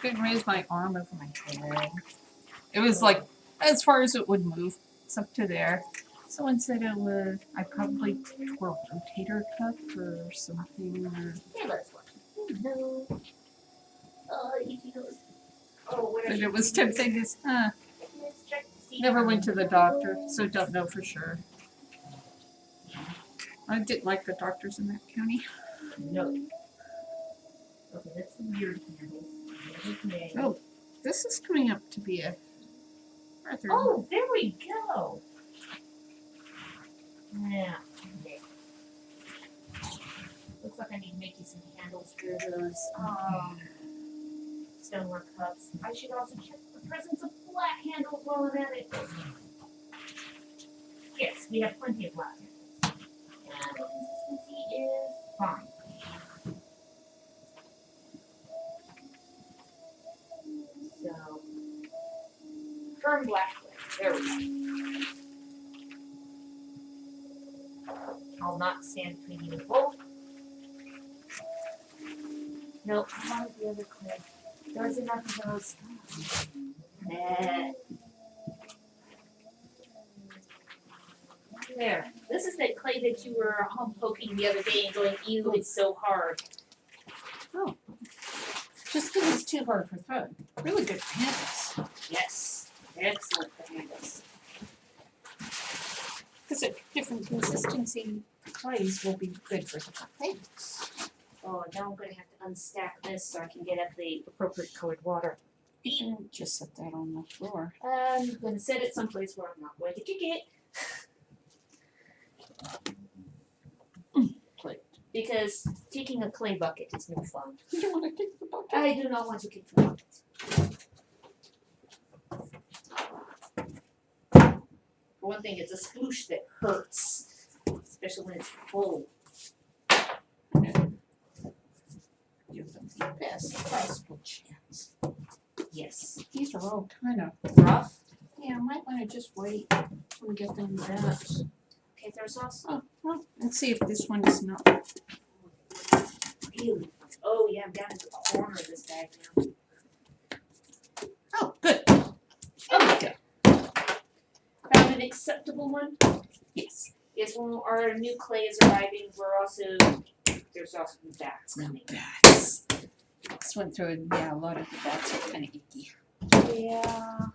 Couldn't raise my arm over my head. It was like as far as it would move. It's up to there. Someone said it was I probably tore a rotator cuff or something. Or, Hey, let's look. No. Oh, what but it was tempting. Let's check to see. Never went to the doctor, so don't know for sure. I didn't like the doctors in that county. No. Okay, that's some weird handles. Okay. Oh, this is coming up to be a rather. Oh, there we go. Yeah. Okay. Looks like I need to make you some handles for those stonework cups. I should also check the presence of black handles while I'm at it. Yes, we have plenty of black handles. And the consistency is fine. So, firm black clay. There we go. I'll not stand between you and both. Nope, I want the other clay. There's enough of those. Nah. There. This is that clay that you were home poking the other day and going, ew, it's so hard. Oh. Just because it's too hard for throwing. Really good handles. Yes. Excellent for handles. Because a different consistency clays will be good for different things. Oh, now I'm gonna have to unstack this so I can get at the appropriate colored water. You can just set that on the floor. I'm gonna set it someplace where I'm not going to kick it. Plate. Because kicking a clay bucket is no fun. You don't want to kick the bucket? I do not want to kick the bucket. For one thing, it's a sploosh that hurts, especially when it's full. Give them the best possible chance. Yes. These are all kind of rough. Yeah, I might want to just wait till we get them wrapped. Okay, there's also Oh, well, let's see if this one is not. really fun. Oh yeah, I'm down at the corner of this bag now. Oh, good. Okay. Found an acceptable one. Yes. Yes, when our new clay is arriving, there's also new bats coming. Bats. This went through, yeah, a lot of the bats are kind of icky. Yeah.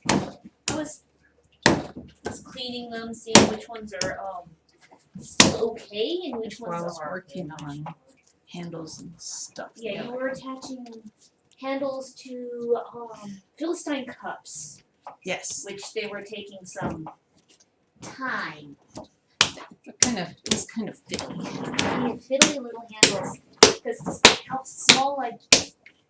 I was cleaning them, seeing which ones are still okay and which While I ones was are. working on handles and stuff. Yeah, you were attaching handles to Philistine cups, Yes. which they were taking some time. It's kind of fiddly. And fiddly little handles, because despite how small I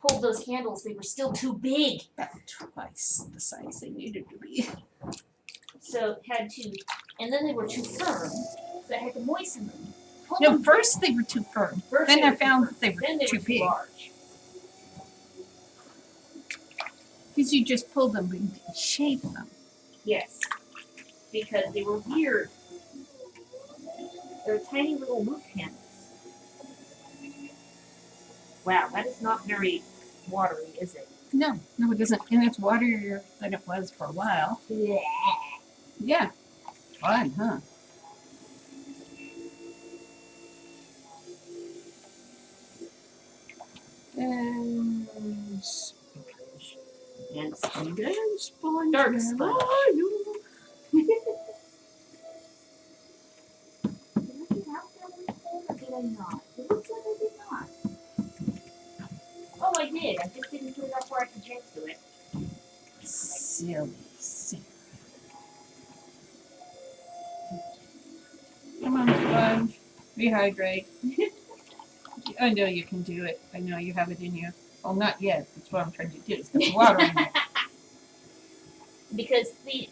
pulled those handles, they were still too big. About twice the size they needed to be. So had to, and then they were too firm, so I had to moisten them. Pull No, them first they were too firm. first Then they I were too found firm. that they were Then they too were big. large. Because you just pull them and shape them. Yes, because they were weird. They were tiny little loop handles. Wow, that is not very watery, is it? No, it doesn't. And it's waterier than it was for a while. Yeah. Yeah. Fun, huh? And sponge. And And sponge. Dark Where sponge. are you? did I get out that way or did I not? It looks like I did not. Oh, I did. I just didn't put it up where I could get to it. Silly. Come on, sponge. Rehydrate. I know you can do it. I know you have it in you. Well, not yet. That's what I'm trying to do. Is get the water in it. because the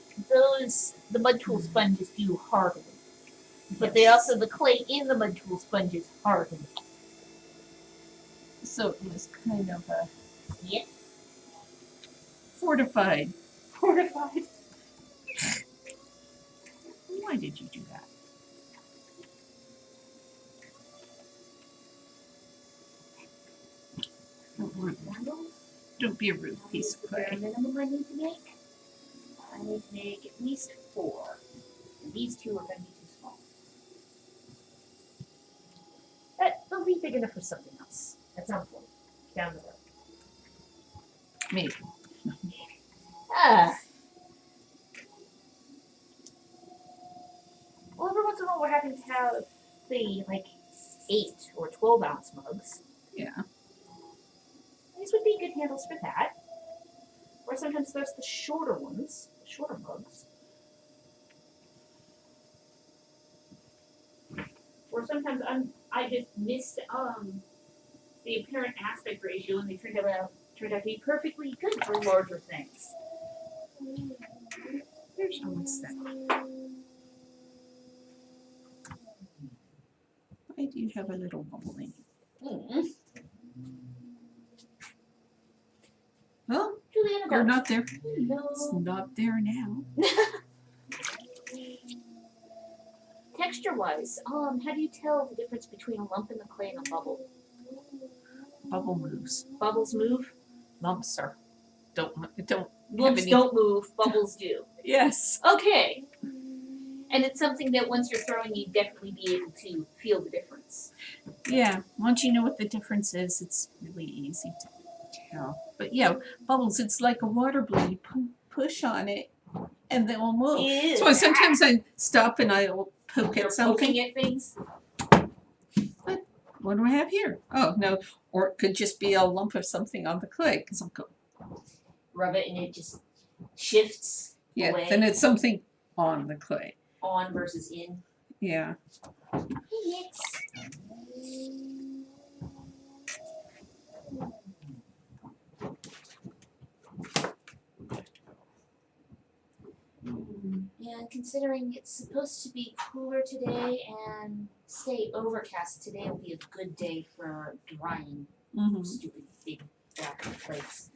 mud tool sponges do harden, but they also the clay in the mud tool sponges harden. So it was kind of a Yeah, fortified. fortified. Why did you do that? Don't be a rude piece of The bare clay. minimum I need to make. I need to make at least 4. And these 2 are going to be too small. They'll be big enough for something else at some point down the road. Maybe. Ah. Well, every once in a while we're having to have the 8 or 12 ounce mugs. Yeah. These would be good handles for that. Or sometimes there's the shorter ones, the shorter mugs. Or sometimes I just missed the apparent aspect ratio and they turned out to be perfectly good for larger things. There's always that. Why do you have a little bubble in it? Mm-hmm. Well, Juliana, you're not there. It's no. not there now. Texture-wise, how do you tell the difference between a lump in the clay and a bubble? Bubble moves. Bubbles move. Lumps are don't Lumps any- don't move. Bubbles do. Yes. Okay. And it's something that once you're throwing, you definitely be able to feel the difference. Yeah. Once you know what the difference is, it's really easy to tell. But yeah, bubbles, it's like a water balloon. You push on it and they will move. Ew. So sometimes I stop and I will poke You're at something. poking at things. What do I have here? Oh, no. Or it could just be a lump of something on the clay because I'll go, Rub it and it just shifts yeah, away. then it's something on the clay. On versus in. Yeah. Yes. And considering it's supposed to be cooler today and stay overcast, today will be a good day for drying Mm-hmm. stupid big black plates.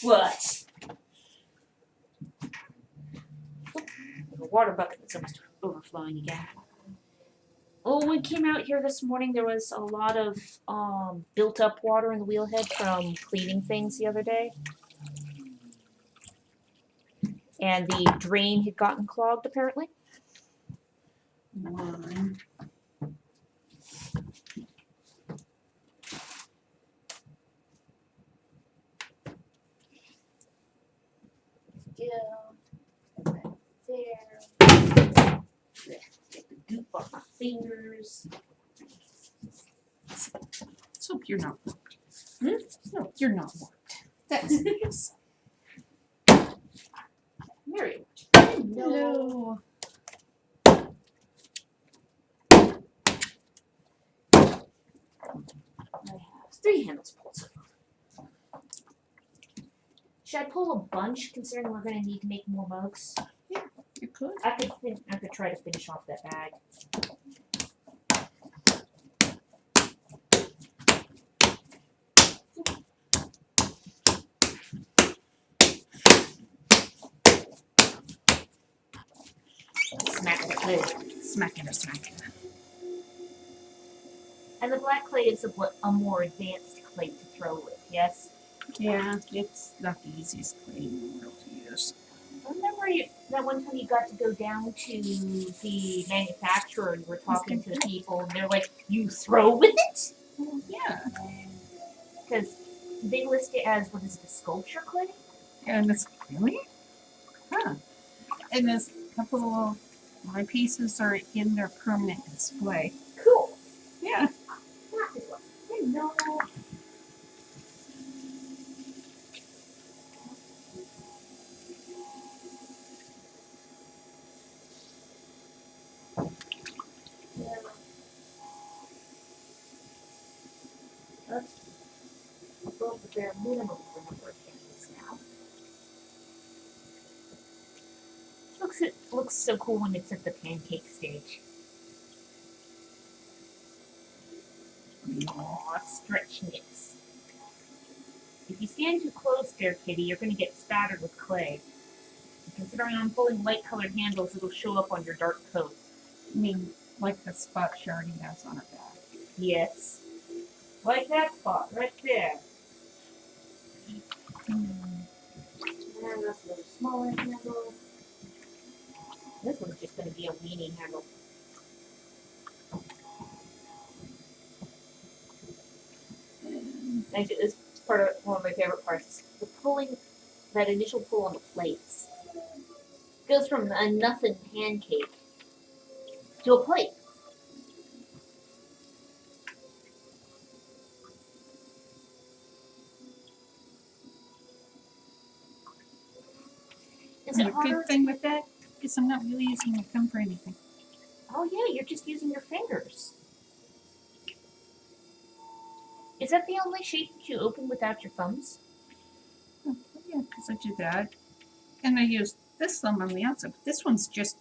What? The water bucket that's almost overflowing again. Oh, when we came out here this morning, there was a lot of built up water in the wheelhead from cleaning things the other day. And the drain had gotten clogged, apparently. One. Right there. Get the goop off my fingers. Let's hope you're not warped. Hmm? No, you're not warped. That's nice. Mary. Hello. I have 3 handles pulled so far. Should I pull a bunch, considering we're going to need to make more mugs? You could. I could try to finish off that bag. Smack the clay. Smack it or smack it. And the black clay is a more advanced clay to throw with, yes? Yeah, it's not the easiest clay in the world to use. Remember that one time you got to go down to the manufacturer and you were talking to the people and they're like, you throw with it? Yeah. Because they list it as, what is it, a sculpture clay? And it's really? Huh. And there's a couple of my pieces are in their permanent display. Cool. Yeah. Not this one. I know. Yeah. That's above the bare minimum for number of candles now. It looks so cool when it's at the pancake stage. Aw, stretch mix. If you stand too close there, Kitty, you're going to get spattered with clay. Considering I'm pulling light-colored handles, it'll show up on your dark coat. I mean, like the spot she already has on her back. Yes. Like that spot, right there. And that's a little smaller handle. This one's just going to be a weenie handle. Actually, this is part of one of my favorite parts. The pulling, that initial pull on the plates. Goes from a nothing pancake to a plate. Is And it the harder? good thing with that is I'm not really using my thumb for anything. Oh yeah, you're just using your fingers. Is that the only shape that you open without your thumbs? Oh, yeah, because I do that. And I use this thumb on the outside, but this one's just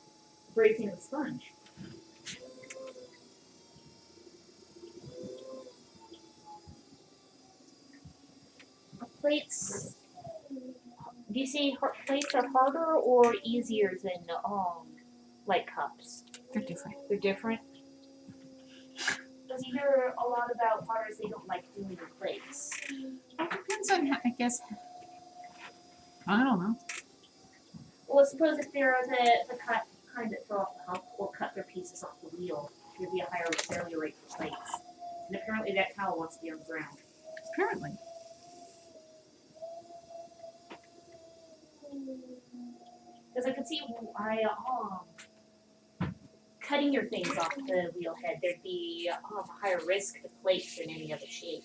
Grazing the sponge. Plates. Do you see plates are harder or easier than like cups? they're different. They're different. Because you hear a lot about potters, they don't like doing the plates. It depends on how, I guess. I don't know. Well, suppose if they're the kind that throw off the hump or cut their pieces off the wheel, there'd be a higher failure rate for plates. And apparently that towel wants to be on the ground. Apparently. Because I could see cutting your things off the wheel head, there'd be a higher risk to plates than any other shape.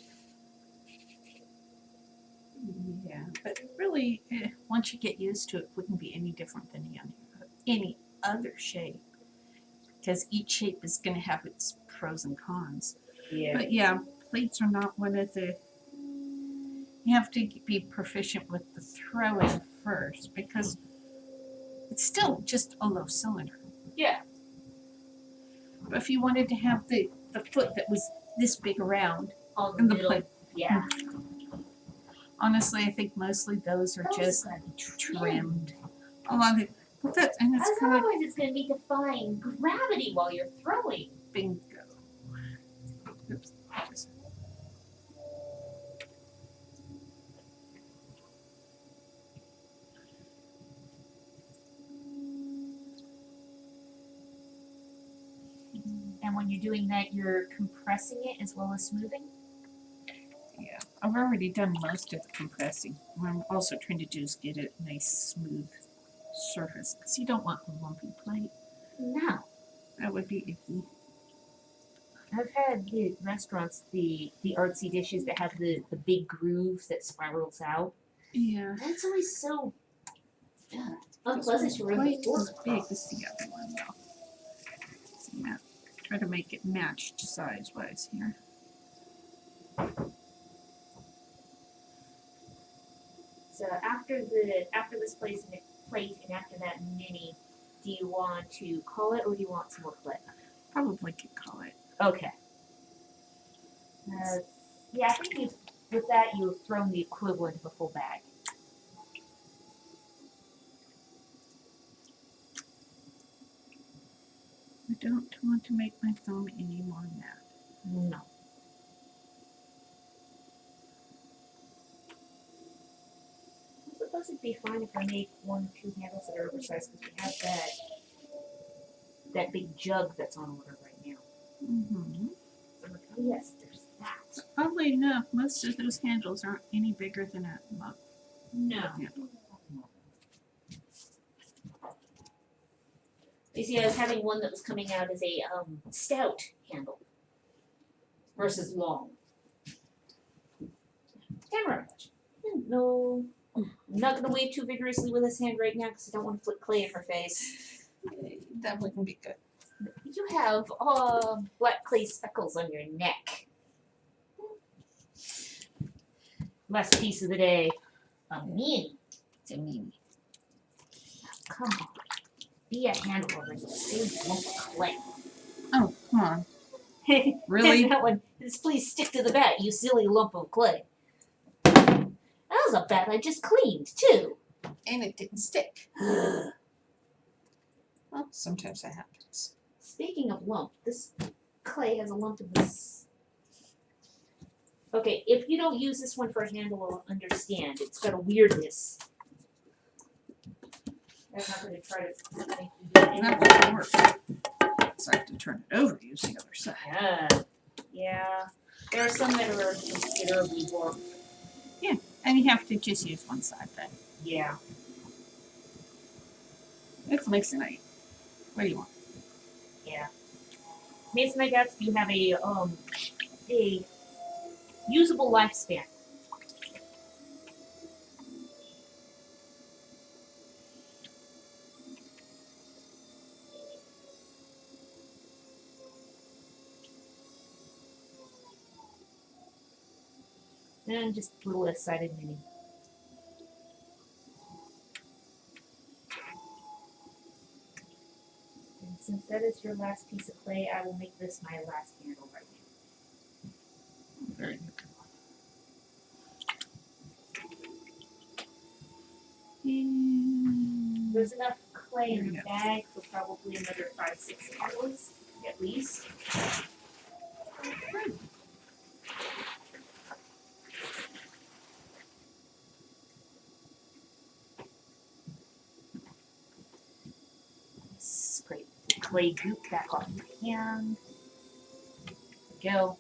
Yeah, but really, once you get used to it, it wouldn't be any different than any other shape. Because each shape is going to have its pros and cons. Yeah. But yeah, plates are not one of the. You have to be proficient with the throwing first because it's still just a low cylinder. Yeah. But if you wanted to have the foot that was this big around, On the and the middle. plate. Yeah. Honestly, I think mostly those are just gotta be trimmed. A lot of it, well, that's, and it's As kind of otherwise, it's going to be defying gravity while you're throwing. bingo. Oops. Just- And when you're doing that, you're compressing it as well as smoothing. Yeah, I've already done most of the compressing. What I'm also trying to do is get a nice smooth surface because you don't want a lumpy plate. No. That would be icky. I've had the restaurants, the artsy dishes that have the big grooves that spirals out. Yeah. That's always so unpleasant to run the Quite fork as big across. as the other one though. See that? Try to make it matched size wise here. So after this plate and after that mini, do you want to call it or do you want some more clay? Probably could call it. Okay. Yeah, I think with that you've thrown the equivalent of a full bag. I don't want to make my thumb any more mad. No. I suppose it'd be fine if I make 1 or 2 handles that are oversized because we have that big jug that's on order right now. Mm-hmm. So I'm like, oh yes, there's that. Oddly enough, most of those handles aren't any bigger than a mug No. handle. You see, I was having one that was coming out as a stout handle versus long. Camera. No. I'm not going to wave too vigorously with this hand right now because I don't want to flick clay in her face. That wouldn't be good. You have black clay speckles on your neck. Last piece of the day. A mini. It's a mini. Come on. be a handle over the same lump of clay. Oh, come on. Really? That one. Just please stick to the bat, you silly lump of clay. That was a bat I just cleaned too. And it didn't stick. Well, sometimes that happens. Speaking of lump, this clay has a lump in this. Okay, if you don't use this one for a handle, I'll understand. It's got a weirdness. I'm not going to try to make you do And that anything. won't work. So I have to turn it over to use the other side. Yeah. There are some that are considerably warped. And you have to just use one side then. Yeah. It's Masonite. What do you want? Masonite bats do have a usable lifespan. And just a little less-sided mini. And since that is your last piece of clay, I will make this my last handle right now. Very good. Mm, There's enough clay in There the you go. bag for probably another 5-6 handles, at least. Scrape the clay goop back off my hand. There we go.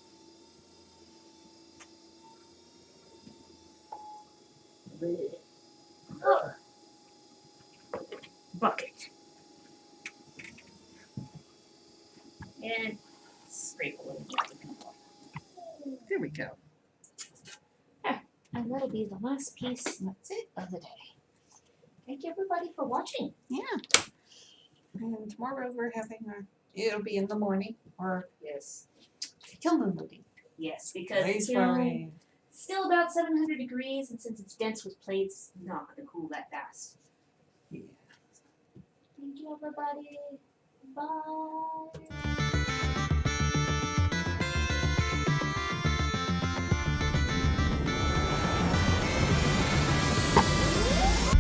Ugh. Bucket. And scrape a little bit. There we go. And that'll be the last piece That's it. of the day. Thank you everybody for watching. Yeah. And tomorrow we're having it'll be in the morning or Yes. kiln loading. Yes, because Blaze the kiln burning. still about 700 degrees, and since it's dense with plates, it's not going to cool that fast. Yeah. Thank you everybody. Bye.